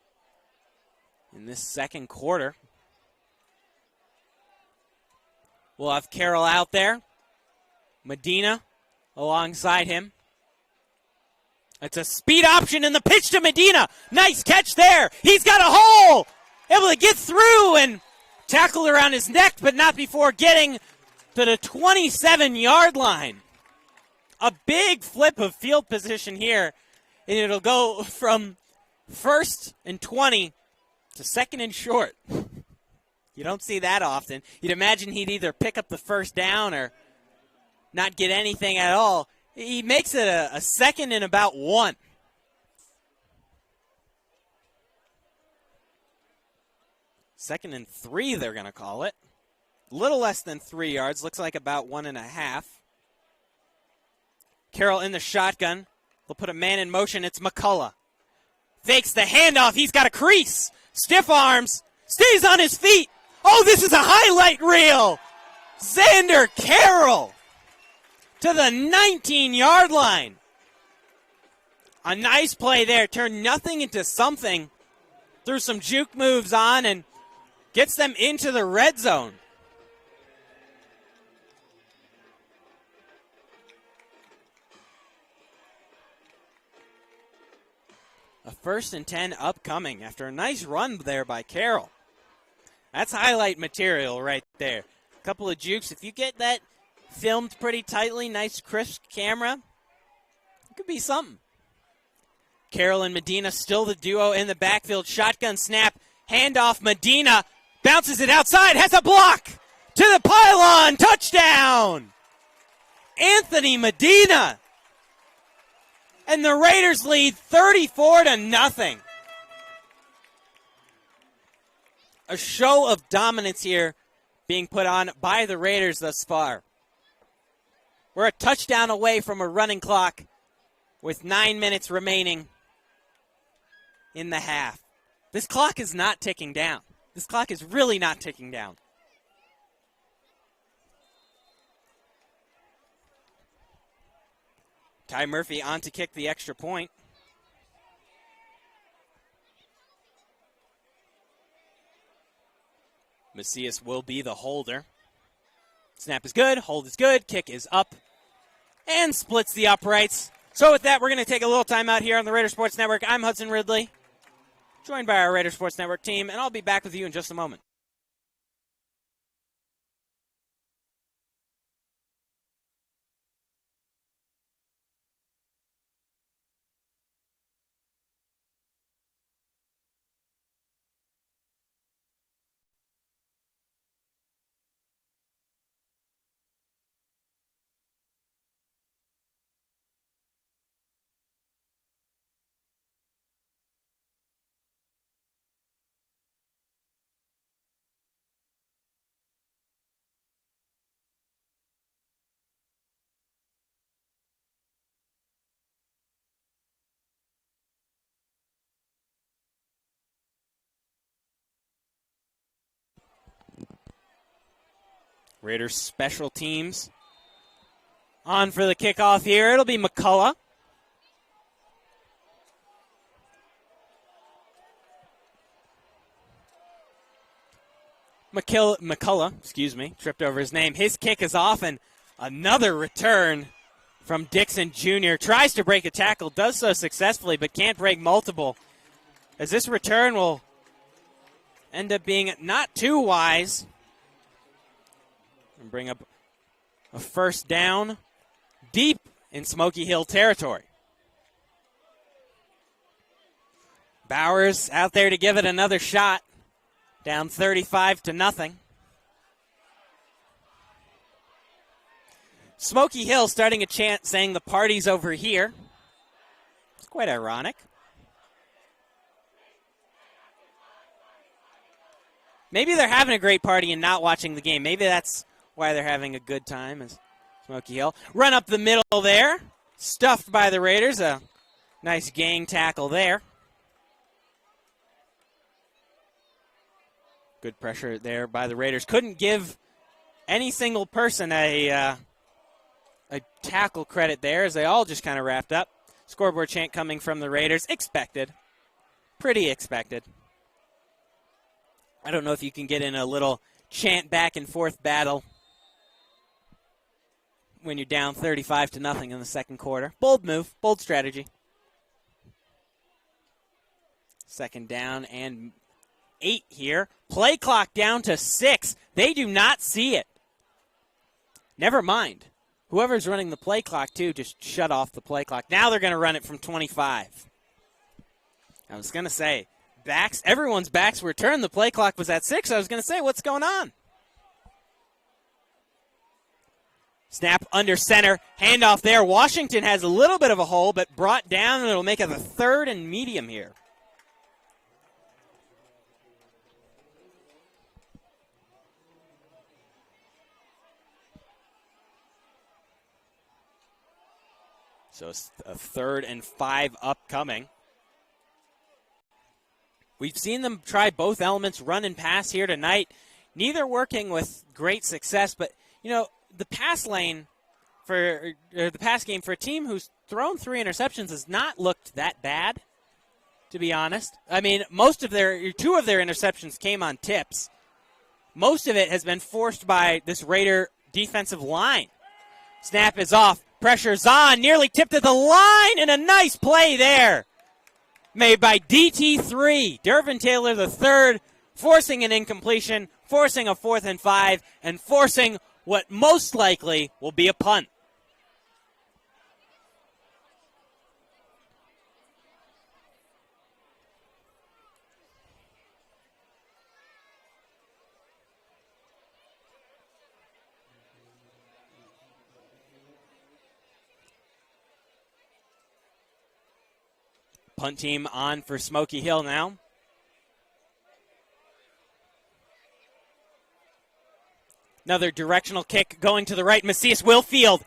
in this second quarter. We'll have Carroll out there. Medina alongside him. It's a speed option in the pitch to Medina. Nice catch there. He's got a hole. Able to get through and tackle around his neck, but not before getting to the 27-yard line. A big flip of field position here, and it'll go from first and 20 to second and short. You don't see that often. You'd imagine he'd either pick up the first down or not get anything at all. He makes it a second and about 1. Second and 3, they're going to call it. A little less than 3 yards. Looks like about 1.5. Carroll in the shotgun. They'll put a man in motion. It's McCullough. Fakes the handoff. He's got a crease. Stiff arms. Stays on his feet. Oh, this is a highlight reel. Xander Carroll to the 19-yard line. A nice play there. Turned nothing into something. Threw some juke moves on and gets them into the red zone. A first and 10 upcoming after a nice run there by Carroll. That's highlight material right there. A couple of jukes. If you get that filmed pretty tightly, nice crisp camera, it could be something. Carroll and Medina still the duo in the backfield. Shotgun snap, handoff. Medina bounces it outside, has a block to the pylon. Touchdown! Anthony Medina. And the Raiders lead 34-0. A show of dominance here being put on by the Raiders thus far. We're a touchdown away from a running clock with 9 minutes remaining in the half. This clock is not ticking down. This clock is really not ticking down. Ty Murphy on to kick the extra point. Macias will be the holder. Snap is good, hold is good, kick is up, and splits the uprights. So with that, we're going to take a little time out here on the Raider Sports Network. I'm Hudson Ridley, joined by our Raider Sports Network team, and I'll be back with you in just a moment. Raiders special teams on for the kickoff here. It'll be McCullough. McCullough, tripped over his name. His kick is off, and another return from Dixon Jr. Tries to break a tackle, does so successfully, but can't break multiple. As this return will end up being not too wise. And bring up a first down deep in Smoky Hill territory. Bowers out there to give it another shot. Down 35-0. Smoky Hill starting a chant saying the party's over here. It's quite ironic. Maybe they're having a great party and not watching the game. Maybe that's why they're having a good time as Smoky Hill. Run up the middle there. Stuffed by the Raiders. A nice gang tackle there. Good pressure there by the Raiders. Couldn't give any single person a tackle credit there as they all just kind of wrapped up. Scoreboard chant coming from the Raiders. Expected. Pretty expected. I don't know if you can get in a little chant back and forth battle when you're down 35-0 in the second quarter. Bold move, bold strategy. Second down and 8 here. Play clock down to 6. They do not see it. Never mind. Whoever's running the play clock, too, just shut off the play clock. Now they're going to run it from 25. I was going to say, everyone's backs were turned. The play clock was at 6. I was going to say, what's going on? Snap under center. Handoff there. Washington has a little bit of a hole, but brought down, and it'll make it a 3rd and medium here. So it's a 3rd and 5 upcoming. We've seen them try both elements, run and pass here tonight. Neither working with great success, but, the pass lane the pass game for a team who's thrown 3 interceptions has not looked that bad, to be honest. I mean, 2 of their interceptions came on tips. Most of it has been forced by this Raider defensive line. Snap is off. Pressure's on. Nearly tipped at the line, and a nice play there made by DT3. Dervin Taylor III forcing an incompletion, forcing a 4th and 5, and forcing what most likely will be a punt. Punt team on for Smoky Hill now. Another directional kick going to the right. Macias Wilfield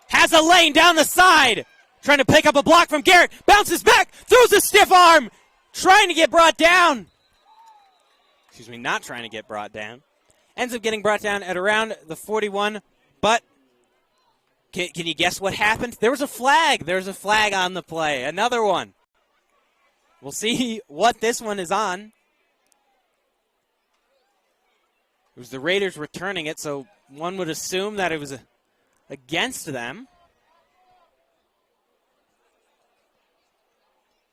has a lane down the side. Trying to pick up a block from Garrett. Bounces back. Throws a stiff arm. Trying to get brought down. Not trying to get brought down. Ends up getting brought down at around the 41. But can you guess what happened? There was a flag. There was a flag on the play. Another one. We'll see what this one is on. It was the Raiders returning it, so one would assume that it was against them.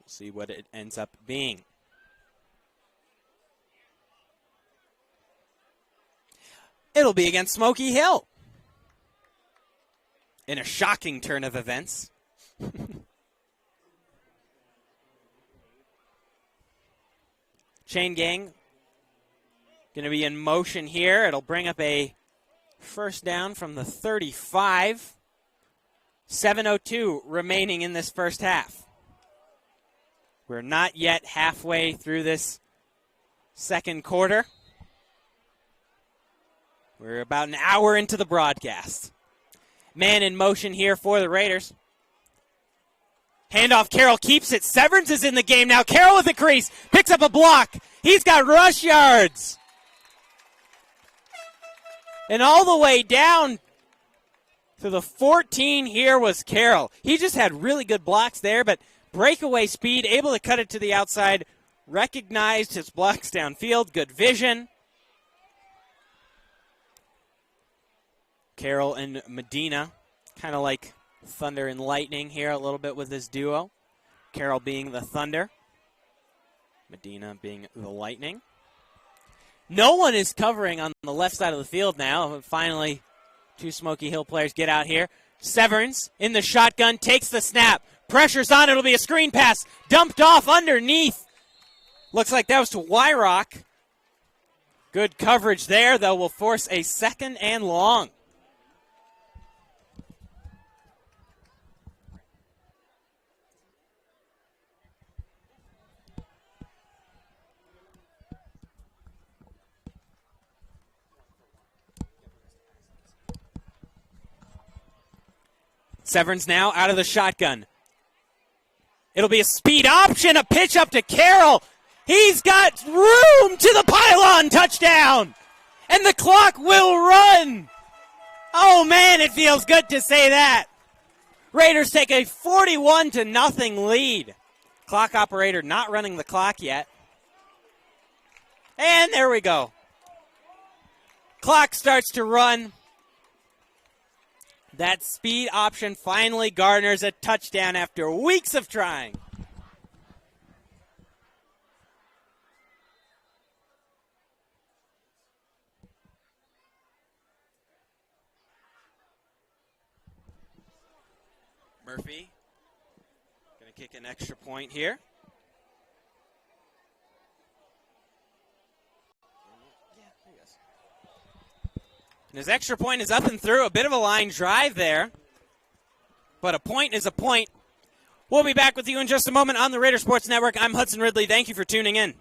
We'll see what it ends up being. It'll be against Smoky Hill. In a shocking turn of events. Chain gang going to be in motion here. It'll bring up a first down from the 35. 7:02 remaining in this first half. We're not yet halfway through this second quarter. We're about an hour into the broadcast. Man in motion here for the Raiders. Handoff, Carroll keeps it. Severance is in the game now. Carroll with the crease. Picks up a block. He's got rush yards. And all the way down to the 14 here was Carroll. He just had really good blocks there, but breakaway speed, able to cut it to the outside. Recognized his blocks downfield. Good vision. Carroll and Medina, kind of like Thunder and Lightning here a little bit with this duo. Carroll being the Thunder. Medina being the Lightning. No one is covering on the left side of the field now. Finally, 2 Smoky Hill players get out here. Severance in the shotgun, takes the snap. Pressure's on, it'll be a screen pass. Dumped off underneath. Looks like that was to Wyrock. Good coverage there, though, will force a 2nd and long. Severn's now out of the shotgun. It'll be a speed option, a pitch up to Carroll. He's got room to the pylon, touchdown. And the clock will run. Oh, man, it feels good to say that. Raiders take a 41-0 lead. Clock operator not running the clock yet. And there we go. Clock starts to run. That speed option finally garners a touchdown after weeks of trying. Murphy going to kick an extra point here. And his extra point is up and through. A bit of a line drive there. But a point is a point. We'll be back with you in just a moment on the Raider Sports Network. I'm Hudson Ridley. Thank you for tuning in.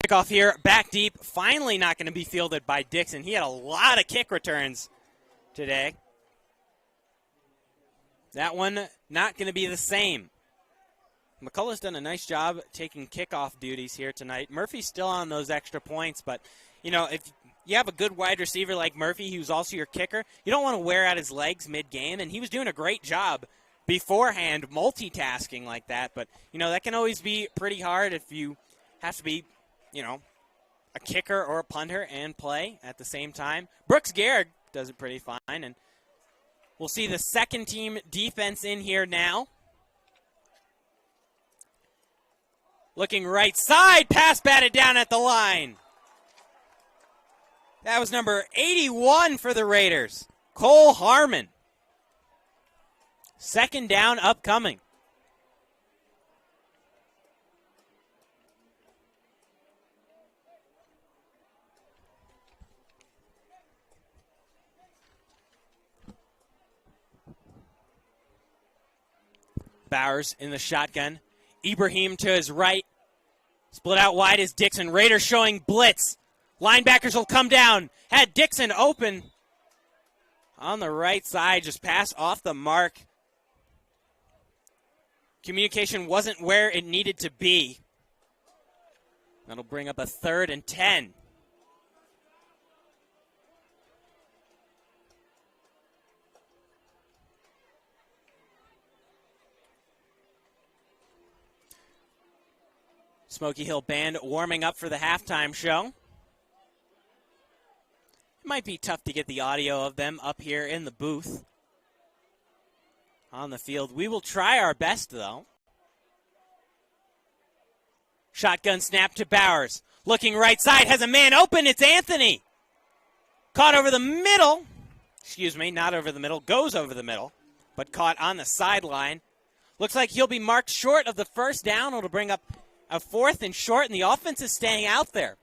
Kickoff here, back deep, finally not going to be fielded by Dixon. He had a lot of kick returns today. That one not going to be the same. McCullough's done a nice job taking kickoff duties here tonight. Murphy's still on those extra points, but, you know, if you have a good wide receiver like Murphy, who's also your kicker, you don't want to wear out his legs mid-game, and he was doing a great job beforehand multitasking like that. But, you know, that can always be pretty hard if you have to be, you know, a kicker or a punter and play at the same time. Brooks Garrett does it pretty fine, and we'll see the second team defense in here now. Looking right side, pass batted down at the line. That was number 81 for the Raiders, Cole Harmon. Second down upcoming. Bowers in the shotgun. Ibrahim to his right. Split out wide is Dixon. Raiders showing blitz. Linebackers will come down. Had Dixon open on the right side. Just pass off the mark. Communication wasn't where it needed to be. That'll bring up a 3rd and 10. Smoky Hill Band warming up for the halftime show. It might be tough to get the audio of them up here in the booth on the field. We will try our best, though. Shotgun snap to Bowers. Looking right side, has a man open. It's Anthony. Caught over the middle. Excuse me, not over the middle. Goes over the middle, but caught on the sideline. Looks like he'll be marked short of the first down. It'll bring up a 4th and short, and the offense is staying out there.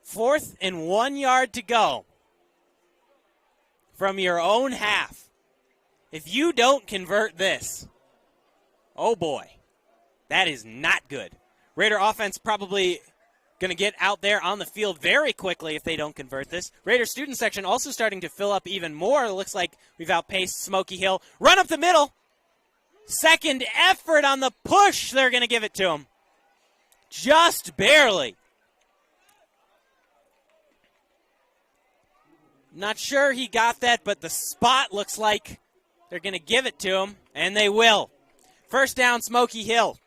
4th and 1 yard to go from your own half. If you don't convert this, oh boy, that is not good. Raider offense probably going to get out there on the field very quickly if they don't convert this. Raider student section also starting to fill up even more. It looks like we've outpaced Smoky Hill. Run up the middle. Second effort on the push. They're going to give it to him. Just barely. Not sure he got that, but the spot looks like they're going to give it to him, and they will. First down, Smoky Hill,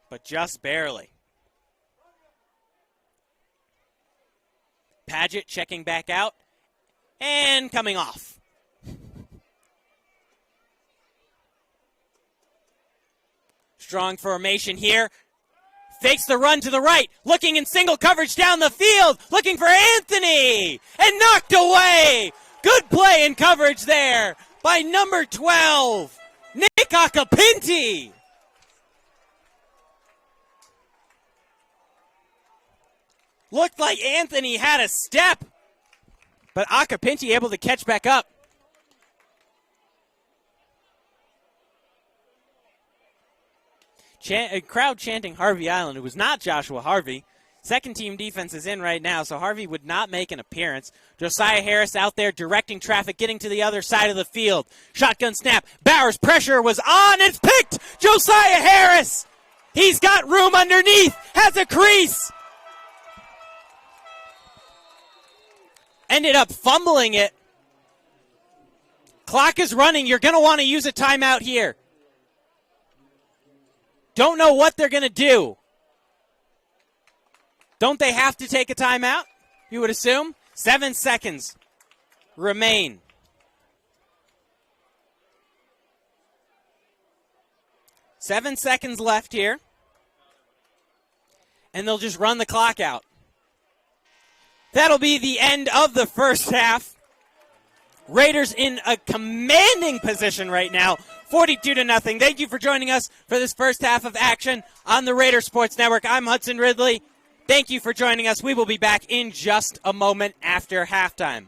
but just barely. Paget checking back out and coming off. Strong formation here. Fakes the run to the right. Looking in single coverage down the field. Looking for Anthony. And knocked away. Good play and coverage there by number 12, Nick Acapinti. Looked like Anthony had a step, but Acapinti able to catch back up. A crowd chanting Harvey Island. It was not Joshua Harvey. Second team defense is in right now, so Harvey would not make an appearance. Josiah Harris out there directing traffic, getting to the other side of the field. Shotgun snap. Bowers' pressure was on. It's picked. Josiah Harris. He's got room underneath. Has a crease. Ended up fumbling it. Clock is running. You're going to want to use a timeout here. Don't know what they're going to do. Don't they have to take a timeout? You would assume. 7 seconds remain. Seven seconds left here. And they'll just run the clock out. That'll be the end of the first half. Raiders in a commanding position right now, 42-0. Thank you for joining us for this first half of action on the Raider Sports Network. I'm Hudson Ridley. Thank you for joining us. We will be back in just a moment after halftime.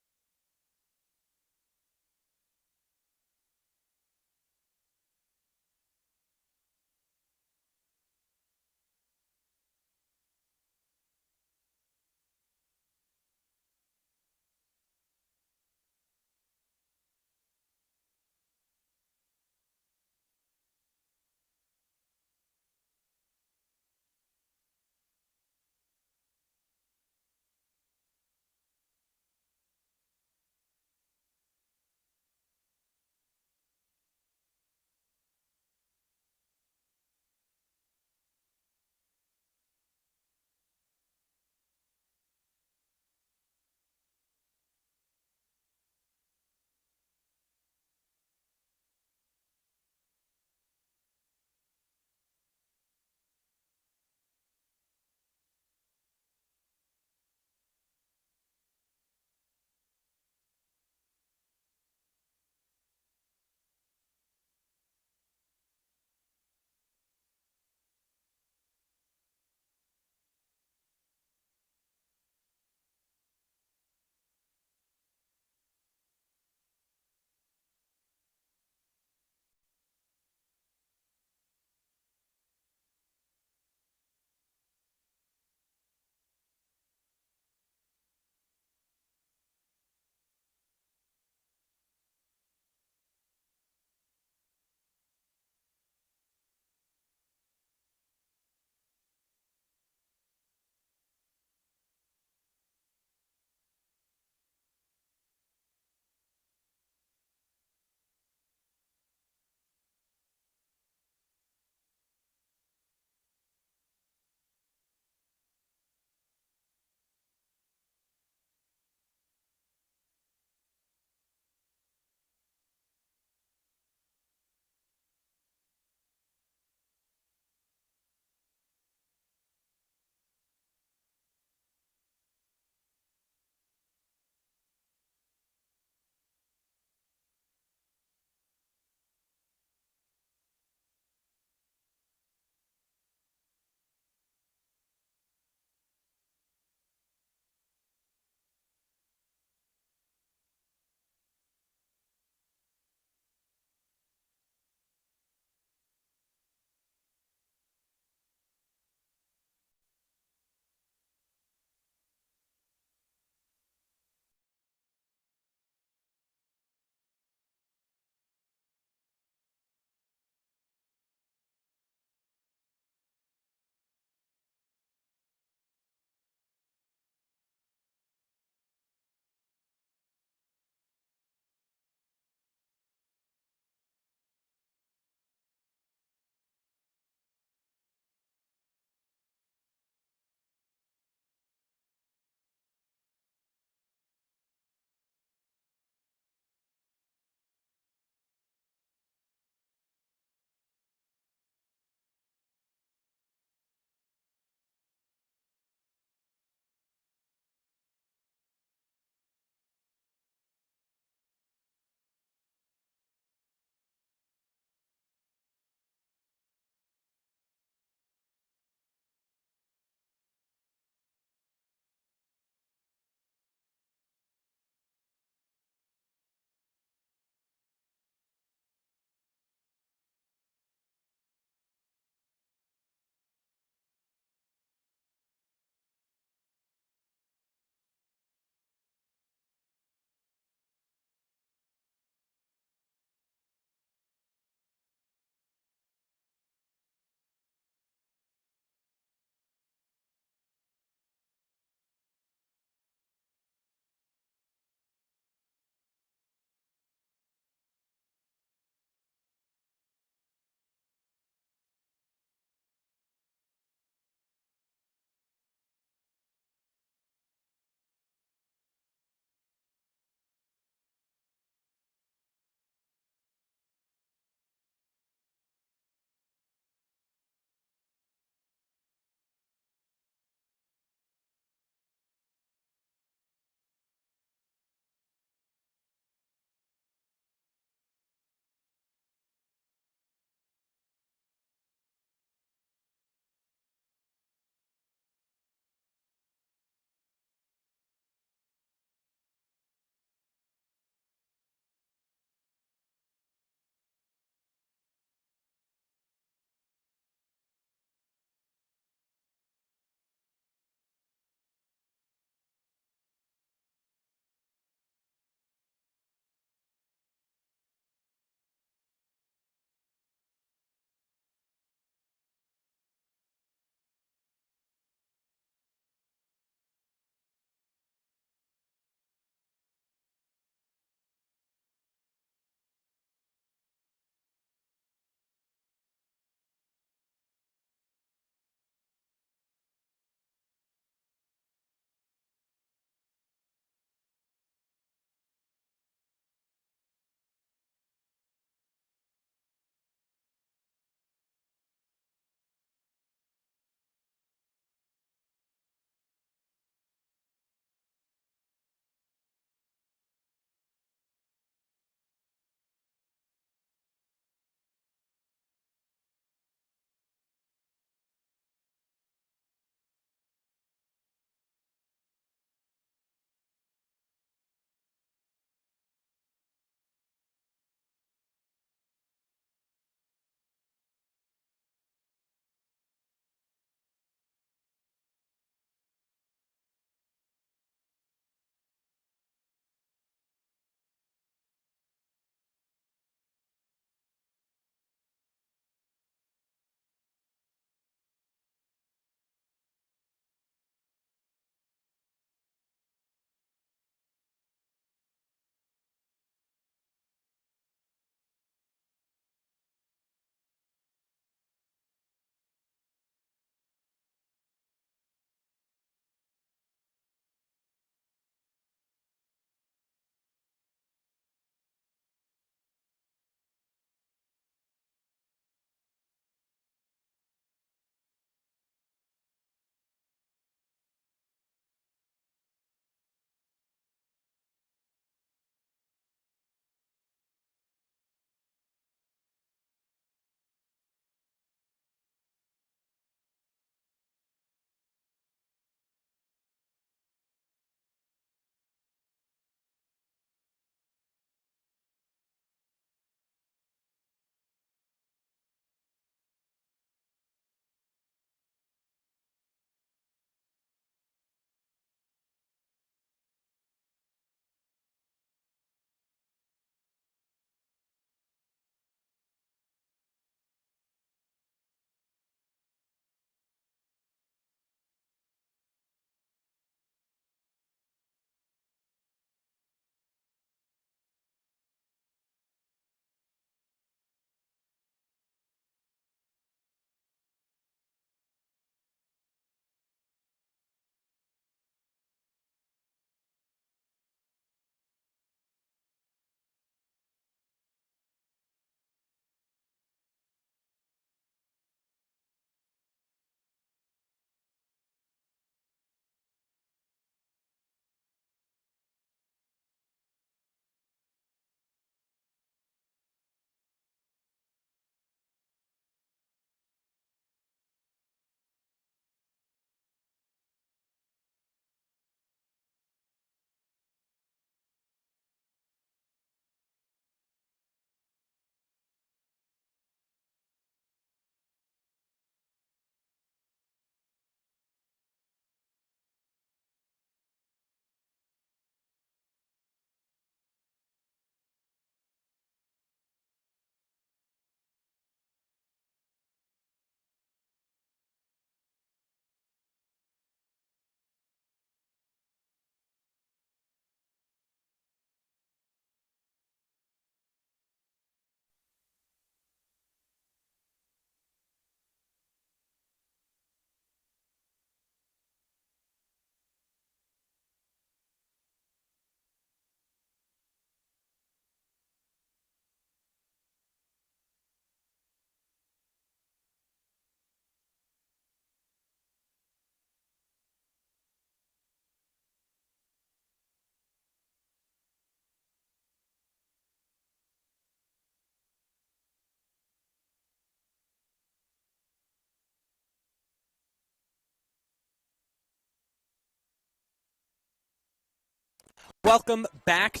welcome back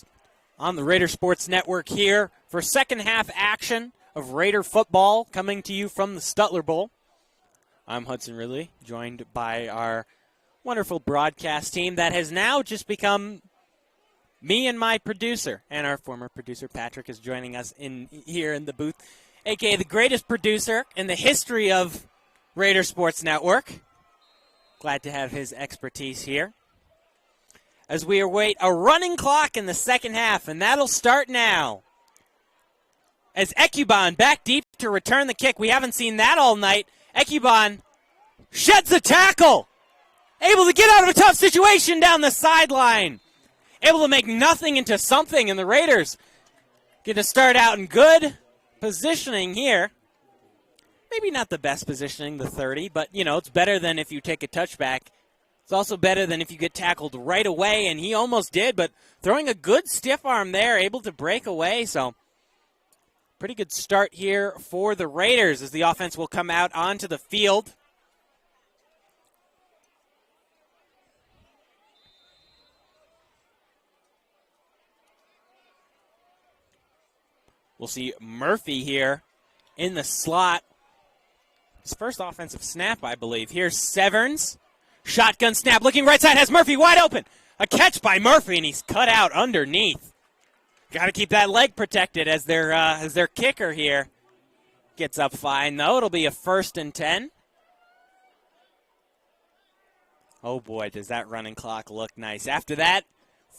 on the Raider Sports Network here for second half action of Raider football coming to you from the Stutler Bowl. I'm Hudson Ridley, joined by our wonderful broadcast team that has now just become me and my producer, and our former producer Patrick is joining us here in the booth, aka the greatest producer in the history of Raider Sports Network. Glad to have his expertise here. As we await a running clock in the second half, and that'll start now. As Ekuban back deep to return the kick. We haven't seen that all night. Ekuban sheds a tackle. Able to get out of a tough situation down the sideline. Able to make nothing into something, and the Raiders get to start out in good positioning here. Maybe not the best positioning, the 30, but, it's better than if you take a touchback. It's also better than if you get tackled right away, and he almost did, but throwing a good stiff arm there, able to break away, so pretty good start here for the Raiders as the offense will come out onto the field. We'll see Murphy here in the slot. His first offensive snap, I believe. Here's Severns. Shotgun snap, looking right side, has Murphy wide open. A catch by Murphy, and he's cut out underneath. Got to keep that leg protected as their kicker here gets up fine, though. It'll be a 1st and 10. Oh, boy, does that running clock look nice. After that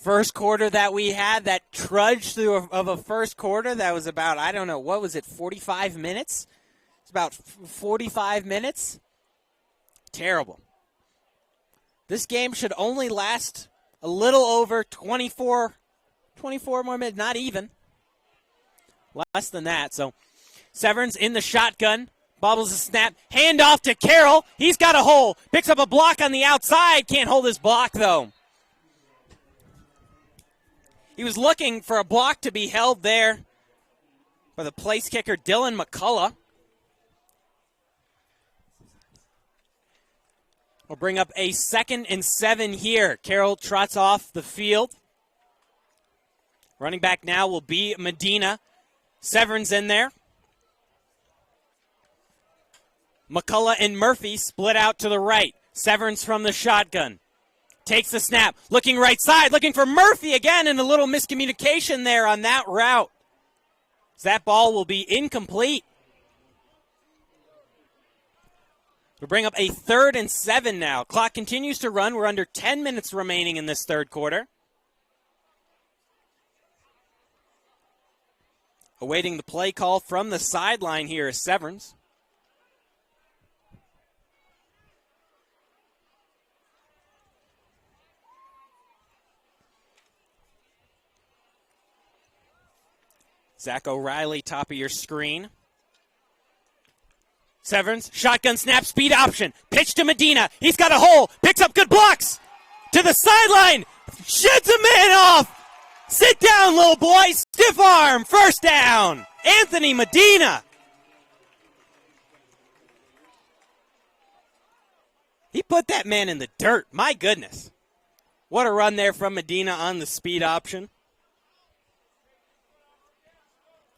first quarter that we had, that trudge through of a first quarter, that was about, 45 minutes? It's about 45 minutes. Terrible. This game should only last a little over 24 more minutes, not even. Less than that. So Severns in the shotgun, bobbles a snap, hand off to Carroll. He's got a hole, picks up a block on the outside, can't hold his block though. He was looking for a block to be held there by the place kicker, Dylan McCullough. We'll bring up a 2nd and 7 here. Carroll trots off the field. Running back now will be Medina. Severns in there. McCullough and Murphy split out to the right. Severns from the shotgun. Takes the snap. Looking right side. Looking for Murphy again, and a little miscommunication there on that route. That ball will be incomplete. We'll bring up a 3rd and 7 now. Clock continues to run. We're under 10 minutes remaining in this third quarter. Awaiting the play call from the sideline here is Severns. Zach O'Reilly, top of your screen. Severns, shotgun snap, speed option. Pitch to Medina. He's got a hole. Picks up good blocks. To the sideline. Sheds a man off. Sit down, little boy. Stiff arm. First down. Anthony Medina. He put that man in the dirt. My goodness. What a run there from Medina on the speed option.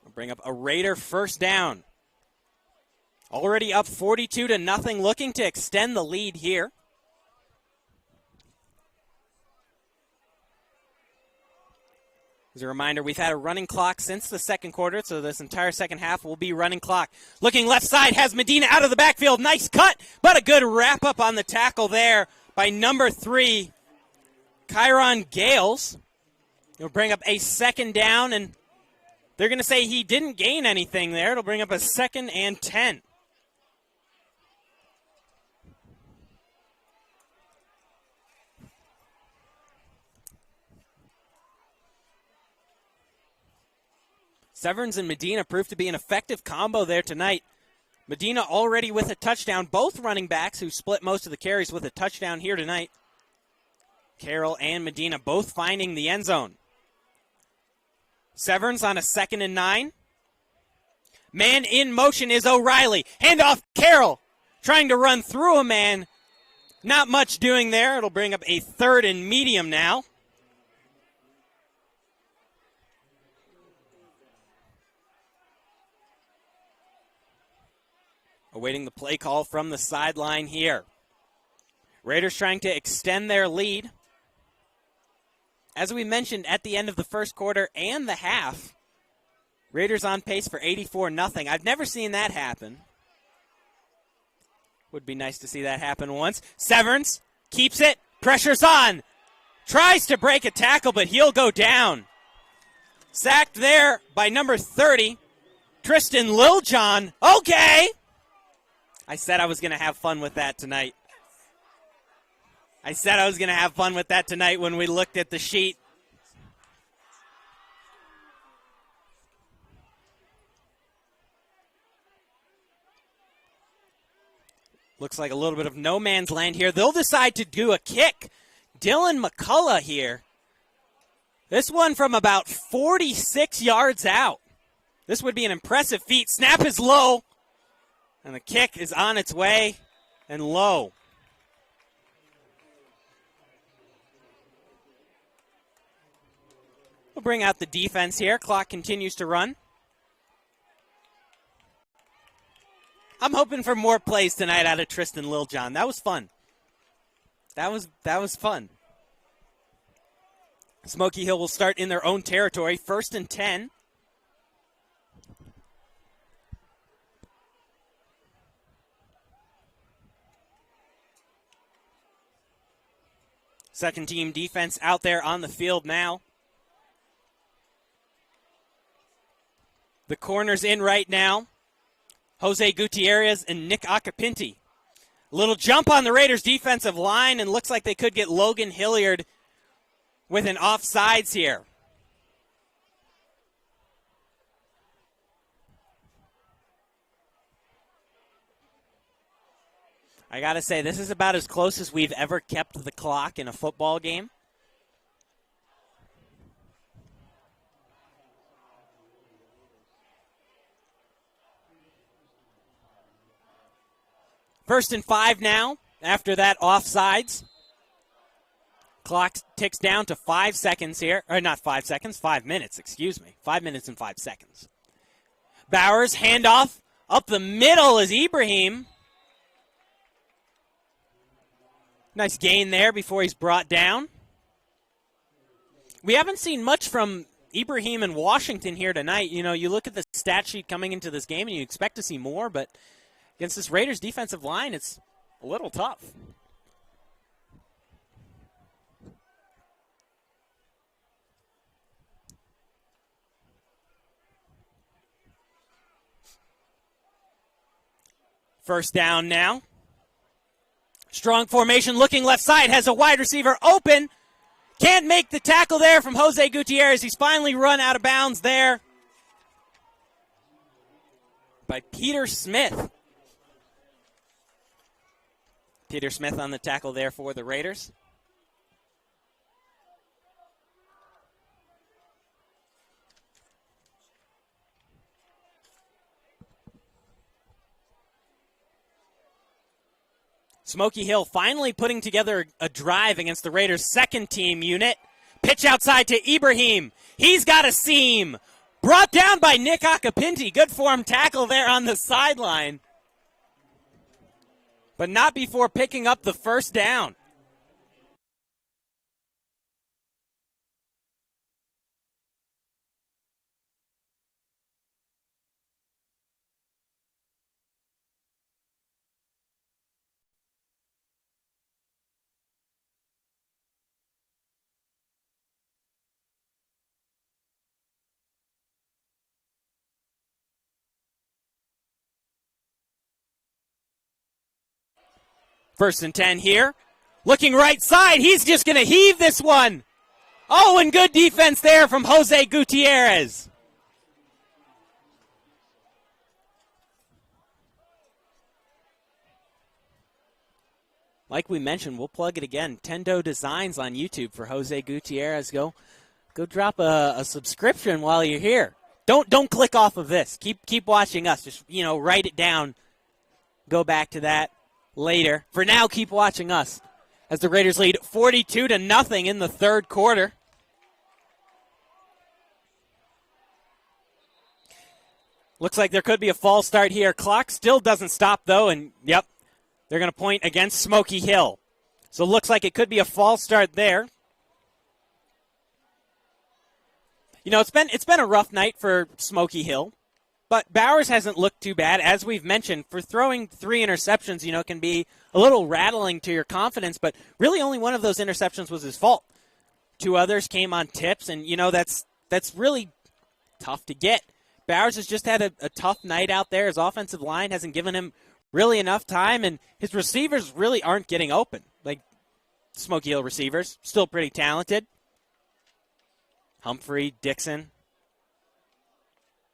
We'll bring up a Raider first down. Already up 42-0, looking to extend the lead here. As a reminder, we've had a running clock since the second quarter, so this entire second half will be running clock. Looking left side, has Medina out of the backfield. Nice cut, but a good wrap-up on the tackle there by number 3, Kyron Gales. He'll bring up a 2nd down, and they're going to say he didn't gain anything there. It'll bring up a 2nd and 10. Severns and Medina proved to be an effective combo there tonight. Medina already with a touchdown. Both running backs who split most of the carries with a touchdown here tonight. Carroll and Medina both finding the end zone. Severns on a 2nd and 9. Man in motion is O'Reilly. Handoff Carroll. Trying to run through a man. Not much doing there. It'll bring up a 3rd and medium now. awaiting the play call from the sideline here. Raiders trying to extend their lead. As we mentioned at the end of the first quarter and the half, Raiders on pace for 84-0. I've never seen that happen. Would be nice to see that happen once. Severance keeps it, pressure's on. Tries to break a tackle, but he'll go down. Sacked there by number 30, Tristan Littlejohn. Okay. I said I was going to have fun with that tonight. When we looked at the sheet. Looks like a little bit of no man's land here. They'll decide to do a kick. Dylan McCullough here. This one from about 46 yards out. This would be an impressive feat. Snap is low, and the kick is on its way and low. We'll bring out the defense here. Clock continues to run. I'm hoping for more plays tonight out of Tristan Littlejohn. That was fun. That was fun. Smoky Hill will start in their own territory. 1st and 10. Second team defense out there on the field now. The corners in right now. Jose Gutierrez and Nick Acapinti. A little jump on the Raiders' defensive line, and looks like they could get Logan Hilliard with an offsides here. I got to say, this is about as close as we've ever kept the clock in a football game. First and 5 now after that offsides. Clock ticks down to 5 seconds here. Or not 5 seconds, 5 minutes, excuse me. 5 minutes and 5 seconds. Bowers, handoff. Up the middle is Ibrahim. Nice gain there before he's brought down. We haven't seen much from Ibrahim and Washington here tonight. You know, you look at the stat sheet coming into this game and you expect to see more, but against this Raiders defensive line, it's a little tough. First down now. Strong formation, looking left side, has a wide receiver open. Can't make the tackle there from Jose Gutierrez. He's finally run out of bounds there by Peter Smith. Peter Smith on the tackle there for the Raiders. Smoky Hill finally putting together a drive against the Raiders' second team unit. Pitch outside to Ibrahim. He's got a seam. Brought down by Nick Acapinti. Good form tackle there on the sideline. But not before picking up the first down. First and 10 here. Looking right side. He's just going to heave this one. Oh, and good defense there from Jose Gutierrez. Like we mentioned, we'll plug it again. Tendo Designs on YouTube for Jose Gutierrez. Go drop a subscription while you're here. Don't click off of this. Keep watching us. Just, write it down. Go back to that later. For now, keep watching us as the Raiders lead 42-0 in the third quarter. Looks like there could be a false start here. Clock still doesn't stop, though, and, yep, they're going to point against Smoky Hill. So it looks like it could be a false start there. You know, it's been a rough night for Smoky Hill, but Bowers hasn't looked too bad. As we've mentioned, for throwing 3 interceptions, you know, can be a little rattling to your confidence, but really only one of those interceptions was his fault. 2 others came on tips, and, you know, that's really tough to get. Bowers has just had a tough night out there. His offensive line hasn't given him really enough time, and his receivers really aren't getting open. Like, Smoky Hill receivers, still pretty talented. Humphrey, Dixon,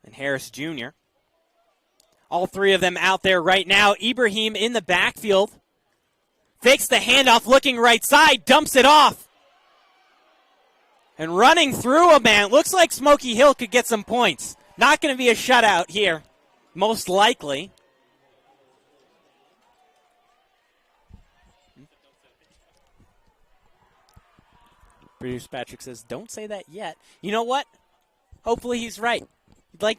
and Harris Jr. All 3 of them out there right now. Ibrahim in the backfield. Fakes the handoff, looking right side, dumps it off. And running through a man. Looks like Smoky Hill could get some points. Not going to be a shutout here, most likely. Producer Patrick says, don't say that yet. You know what? Hopefully he's right.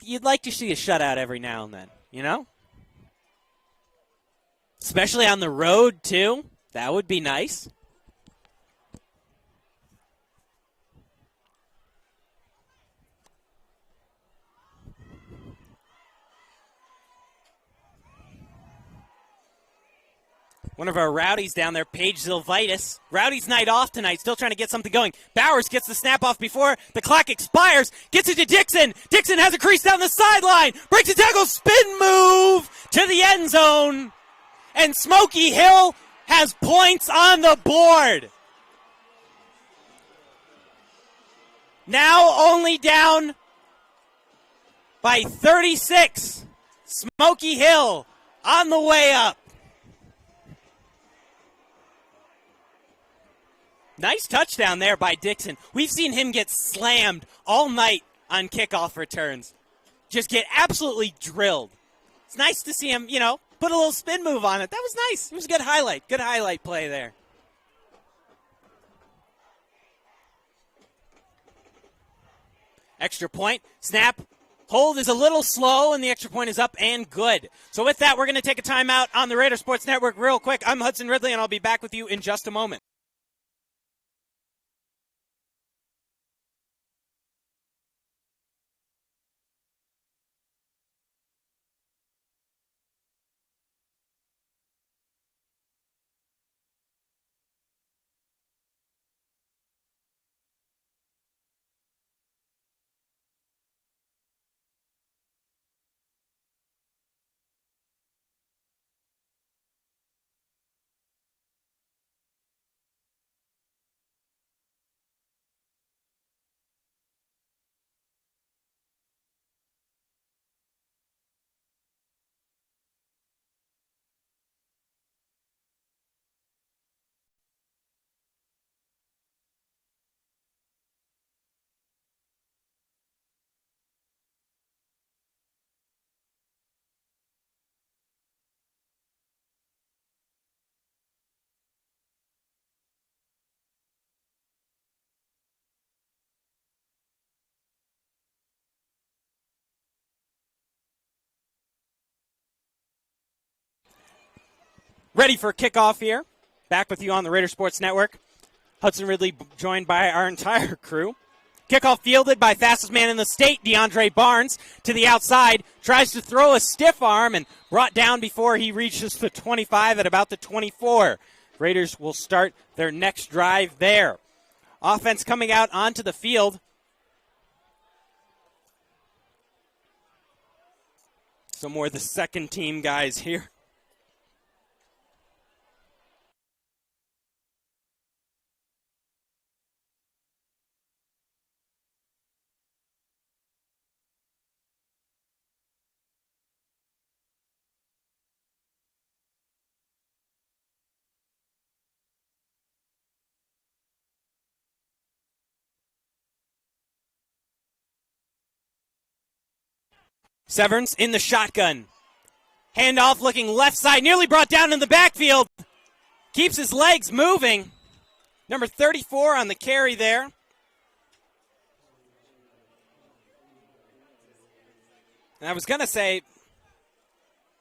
You'd like to see a shutout every now and then, you know? Especially on the road, too. That would be nice. One of our rowdies down there, Paige Zilvitis. Rowdy's night off tonight, still trying to get something going. Bowers gets the snap off before the clock expires, gets it to Dixon. Dixon has a crease down the sideline, breaks a tackle, spin move to the end zone. And Smoky Hill has points on the board. Now only down by 36. Smoky Hill on the way up. Nice touchdown there by Dixon. We've seen him get slammed all night on kickoff returns. Just get absolutely drilled. It's nice to see him, you know, put a little spin move on it. That was nice. It was a good highlight. Good highlight play there. Extra point. Snap. Hold is a little slow, and the extra point is up and good. So with that, we're going to take a timeout on the Raider Sports Network real quick. I'm Hudson Ridley, and I'll be back with you in just a moment. Ready for kickoff here. Back with you on the Raider Sports Network. Hudson Ridley joined by our entire crew. Kickoff fielded by fastest man in the state, DeAndre Barnes, to the outside. Tries to throw a stiff arm and brought down before he reaches the 25 at about the 24. Raiders will start their next drive there. Offense coming out onto the field. Some more of the second team guys here. Severance in the shotgun. Handoff looking left side, nearly brought down in the backfield. Keeps his legs moving. Number 34 on the carry there. And I was going to say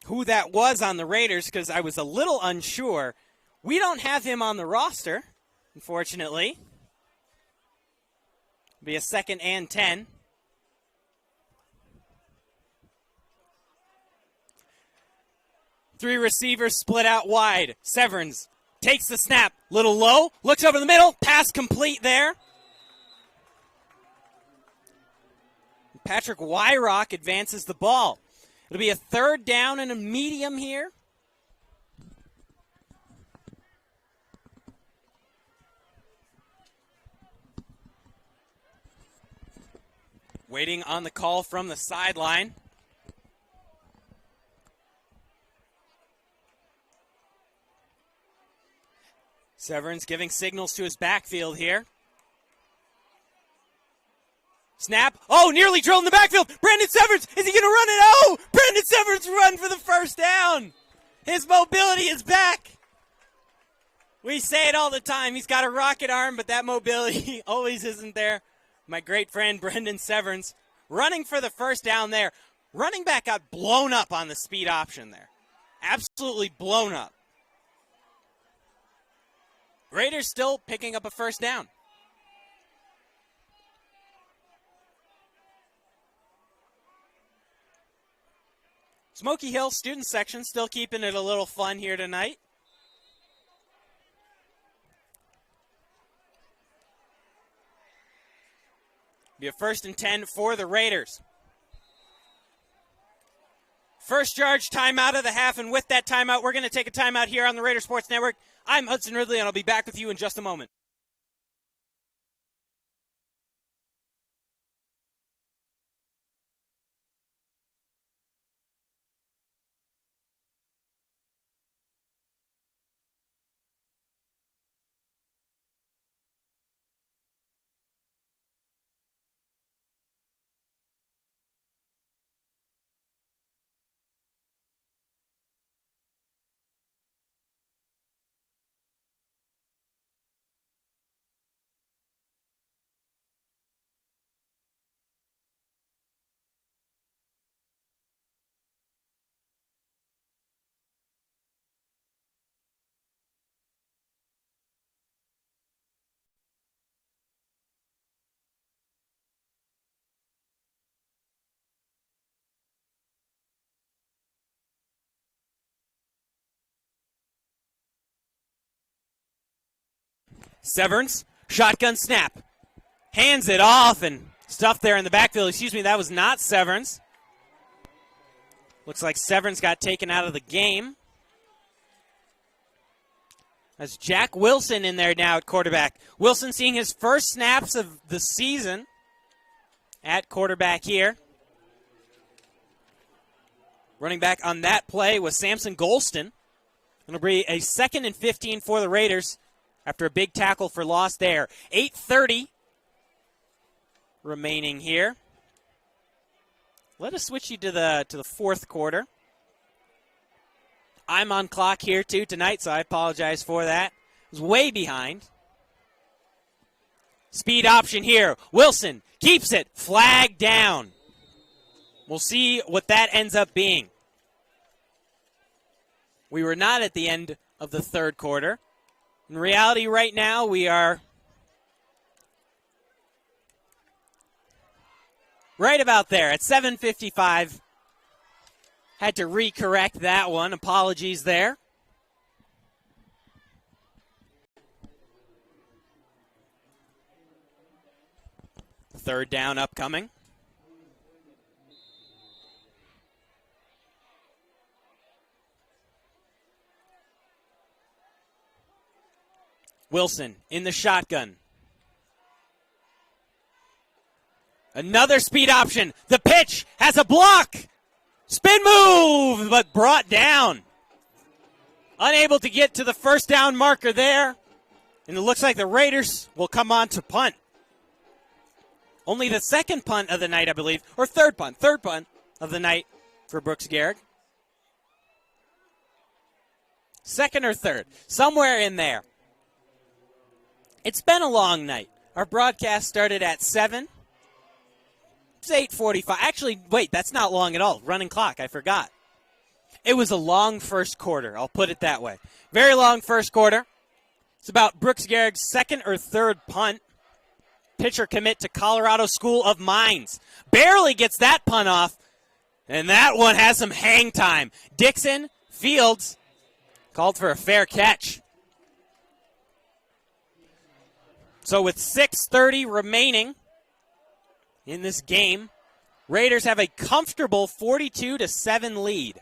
who that was on the Raiders because I was a little unsure. We don't have him on the roster, unfortunately. Be a 2nd and 10. Three receivers split out wide. Severns takes the snap. Little low. Looks over the middle. Pass complete there. Patrick Wyrock advances the ball. It'll be a 3rd down and a medium here. Waiting on the call from the sideline. Severns giving signals to his backfield here. Snap. Oh, nearly drilled in the backfield. Brandon Severns, is he going to run it? Oh, Brandon Severns run for the 1st down. His mobility is back. We say it all the time. He's got a rocket arm, but that mobility always isn't there. My great friend, Brendan Severns, running for the 1st down there. Running back got blown up on the speed option there. Absolutely blown up. Raiders still picking up a 1st down. Smoky Hill student section still keeping it a little fun here tonight. Be a 1st and 10 for the Raiders. First charge timeout of the half, and with that timeout, we're going to take a timeout here on the Raider Sports Network. I'm Hudson Ridley, and I'll be back with you in just a moment. Severns, shotgun snap. Hands it off and stuff there in the backfield. Excuse me, that was not Severns. Looks like Severns got taken out of the game. That's Jack Wilson in there now at quarterback. Wilson seeing his first snaps of the season at quarterback here. Running back on that play was Samson Golston. It'll be a 2nd and 15 for the Raiders after a big tackle for loss there. 8:30 remaining here. Let us switch you to the 4th quarter. I'm on clock here too tonight, so I apologize for that. I was way behind. Speed option here. Wilson keeps it. Flag down. We'll see what that ends up being. We were not at the end of the 3rd quarter. In reality, right now, we are right about there at 7:55. Had to recorrect that one. Apologies there. Third down upcoming. Wilson in the shotgun. Another speed option. The pitch has a block. Spin move, but brought down. Unable to get to the 1st down marker there. And it looks like the Raiders will come on to punt. Only the 2nd punt of the night, I believe. Or third punt of the night for Brooks Garrick. 2nd or 3rd. Somewhere in there. It's been a long night. Our broadcast started at 7. It's 8:45. Actually, wait, that's not long at all. Running clock, I forgot. It was a long first quarter. I'll put it that way. Very long first quarter. It's about Brooks Gehrig's second or third punt. Pitcher commit to Colorado School of Mines. Barely gets that punt off. And that one has some hang time. Dixon, Fields, called for a fair catch. So with 6:30 remaining in this game, Raiders have a comfortable 42-7 lead.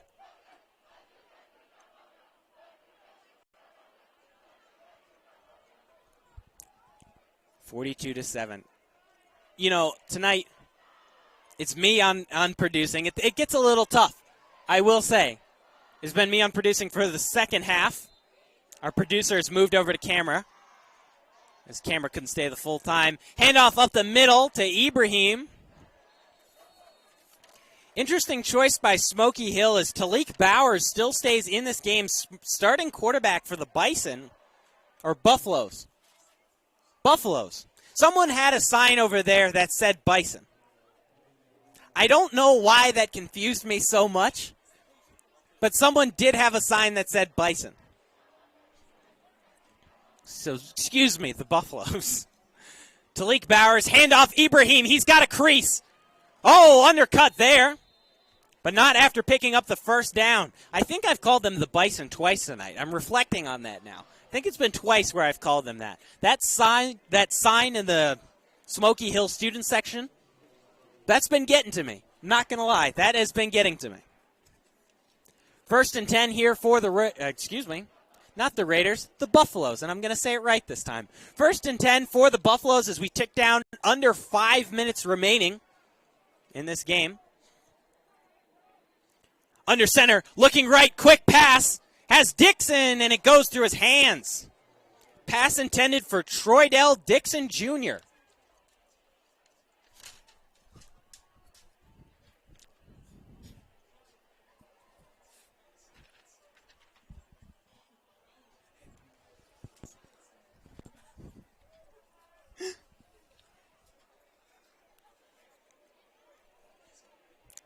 (42-7). You know, tonight it's me on producing. It gets a little tough, I will say. It's been me on producing for the second half. Our producer has moved over to camera. His camera couldn't stay the full time. Handoff up the middle to Ibrahim. Interesting choice by Smoky Hill as Talik Bowers still stays in this game, starting quarterback for the Bison, or Buffaloes. Buffaloes. Someone had a sign over there that said Bison. I don't know why that confused me so much, but someone did have a sign that said Bison. So, excuse me, the Buffaloes. Talik Bowers, handoff Ibrahim. He's got a crease. Oh, undercut there. But not after picking up the first down. I think I've called them the Bison twice tonight. I'm reflecting on that now. I think it's been twice where I've called them that. That sign in the Smoky Hill student section, that's been getting to me. I'm not going to lie. That has been getting to me. 1st and 10 here for the, not the Raiders, the Buffaloes. And I'm going to say it right this time. 1st and 10 for the Buffaloes as we tick down under 5 minutes remaining in this game. Under center, looking right, quick pass, has Dixon, and it goes through his hands. Pass intended for Troydell Dixon Jr.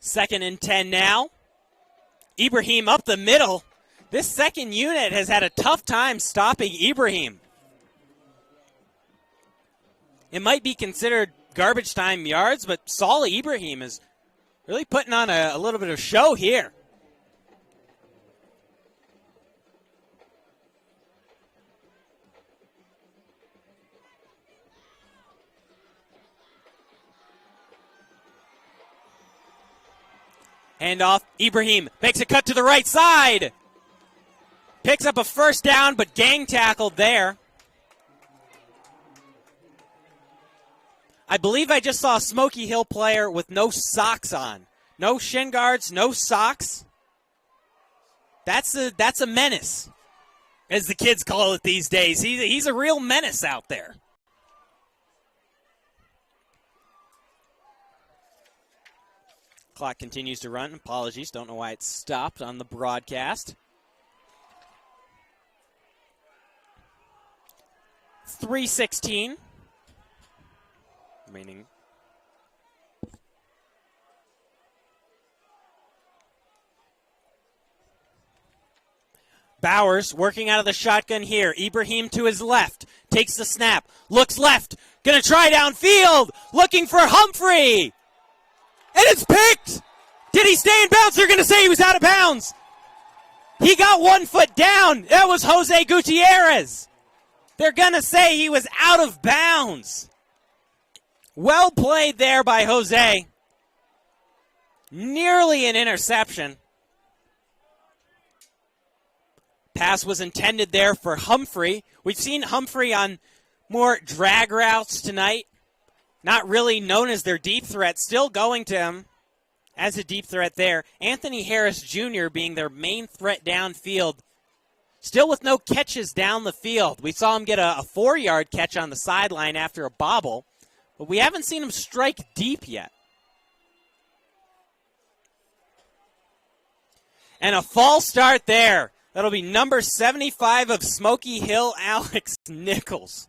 Second and 10 now. Ibrahim up the middle. This second unit has had a tough time stopping Ibrahim. It might be considered garbage time yards, but Saul Ibrahim is really putting on a little bit of show here. Handoff, Ibrahim makes a cut to the right side. Picks up a first down, but gang tackled there. I believe I just saw a Smoky Hill player with no socks on. No shin guards, no socks. That's a menace, as the kids call it these days. He's a real menace out there. Clock continues to run. Apologies, don't know why it stopped on the broadcast. 3:16 remaining. Bowers working out of the shotgun here. Ibrahim to his left. Takes the snap. Looks left. Gonna try downfield. Looking for Humphrey. And it's picked! Did he stay in bounds? They're going to say he was out of bounds. He got 1 foot down. That was Jose Gutierrez. They're going to say he was out of bounds. Well played there by Jose. Nearly an interception. Pass was intended there for Humphrey. We've seen Humphrey on more drag routes tonight. Not really known as their deep threat, still going to him as a deep threat there. Anthony Harris Jr. being their main threat downfield. Still with no catches down the field. We saw him get a 4-yard catch on the sideline after a bobble, but we haven't seen him strike deep yet. And a false start there. That'll be number 75 of Smoky Hill, Alex Nichols.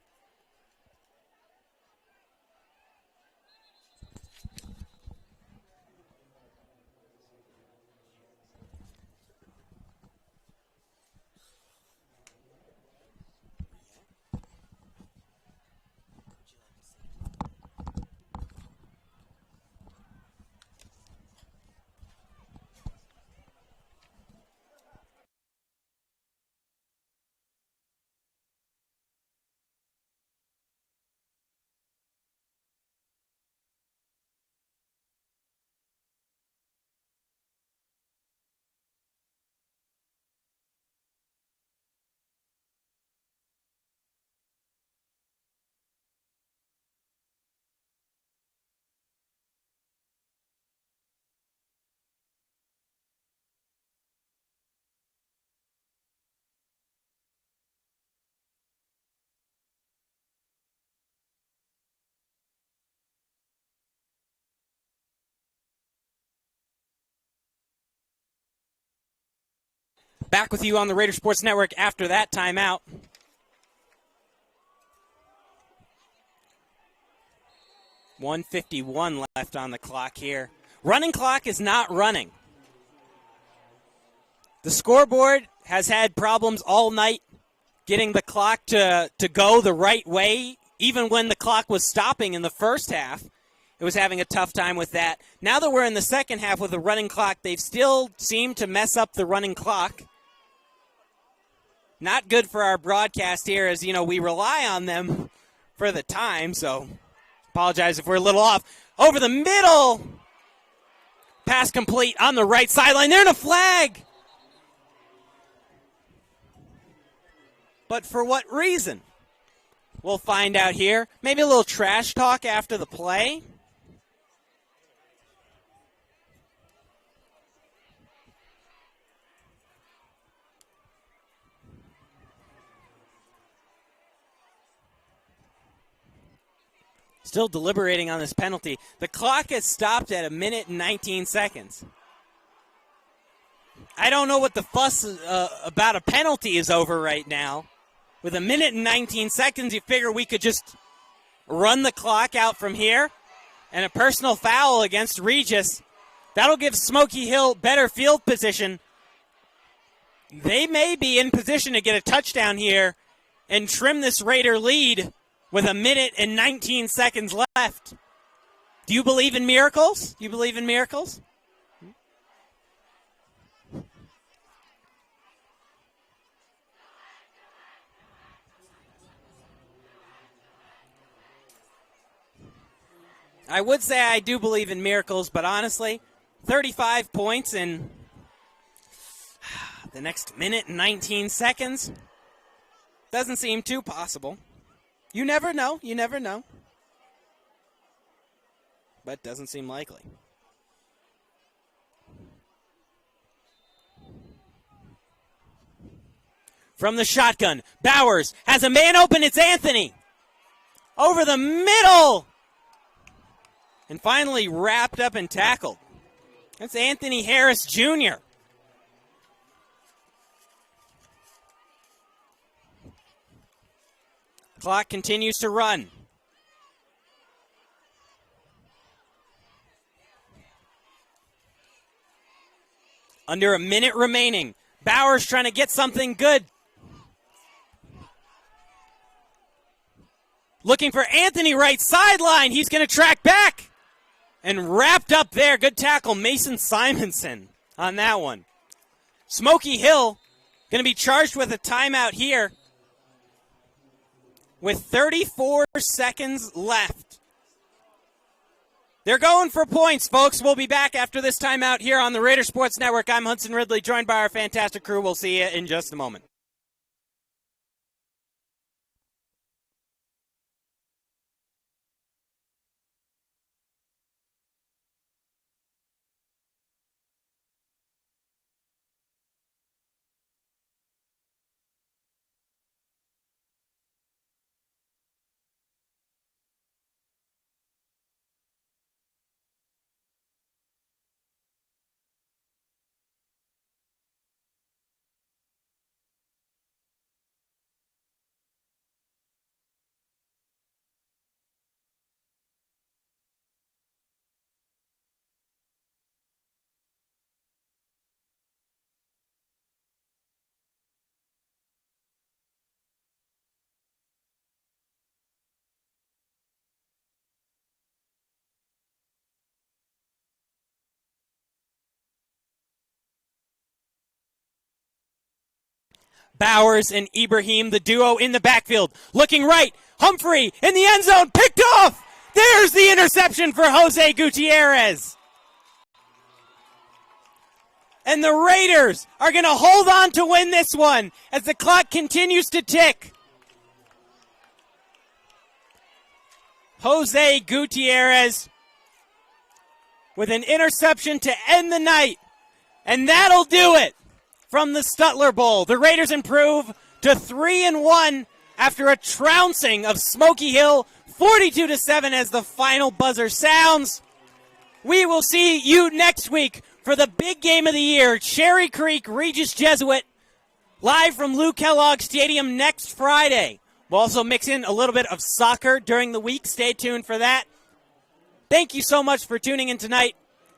Back with you on the Raider Sports Network after that timeout. .151 left on the clock here. Running clock is not running. The scoreboard has had problems all night getting the clock to go the right way. Even when the clock was stopping in the first half, it was having a tough time with that. Now that we're in the second half with a running clock, they've still seemed to mess up the running clock. Not good for our broadcast here, as, we rely on them for the time, so apologize if we're a little off. Over the middle. Pass complete on the right sideline. They're in a flag. But for what reason? We'll find out here. Maybe a little trash talk after the play. Still deliberating on this penalty. The clock has stopped at 1 minute and 19 seconds. I don't know what the fuss about a penalty is over right now. With 1 minute and 19 seconds, you figure we could just run the clock out from here. And a personal foul against Regis. That'll give Smoky Hill better field position. They may be in position to get a touchdown here and trim this Raider lead with 1 minute and 19 seconds left. Do you believe in miracles? Do you believe in miracles? I would say I do believe in miracles, but honestly, 35 points in the next minute and 19 seconds doesn't seem too possible. You never know. You never know. But doesn't seem likely. From the shotgun, Bowers has a man open. It's Anthony. Over the middle. And finally wrapped up and tackled. That's Anthony Harris Jr. Clock continues to run. Under a minute remaining. Bowers trying to get something good. Looking for Anthony right sideline. He's going to track back. And wrapped up there. Good tackle, Mason Simonson on that one. Smoky Hill going to be charged with a timeout here. With 34 seconds left. They're going for points, folks. We'll be back after this timeout here on the Raider Sports Network. I'm Hudson Ridley, joined by our fantastic crew. We'll see you in just a moment. Bowers and Ibrahim, the duo in the backfield. Looking right. Humphrey in the end zone. Picked off. There's the interception for Jose Gutierrez. And the Raiders are going to hold on to win this one as the clock continues to tick. Jose Gutierrez with an interception to end the night. And that'll do it from the Stutler Bowl. The Raiders improve to 3-1 after a trouncing of Smoky Hill, 42-7 as the final buzzer sounds. We will see you next week for the big game of the year, Cherry Creek Regis Jesuit live from Lou Kellogg Stadium next Friday. We'll also mix in a little bit of soccer during the week. Stay tuned for that. Thank you so much for tuning in tonight.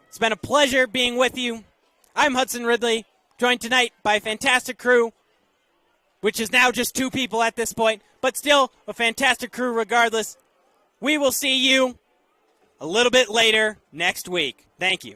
It's been a pleasure being with you. I'm Hudson Ridley, joined tonight by a fantastic crew, which is now just 2 people at this point, but still a fantastic crew regardless. We will see you a little bit later next week. Thank you.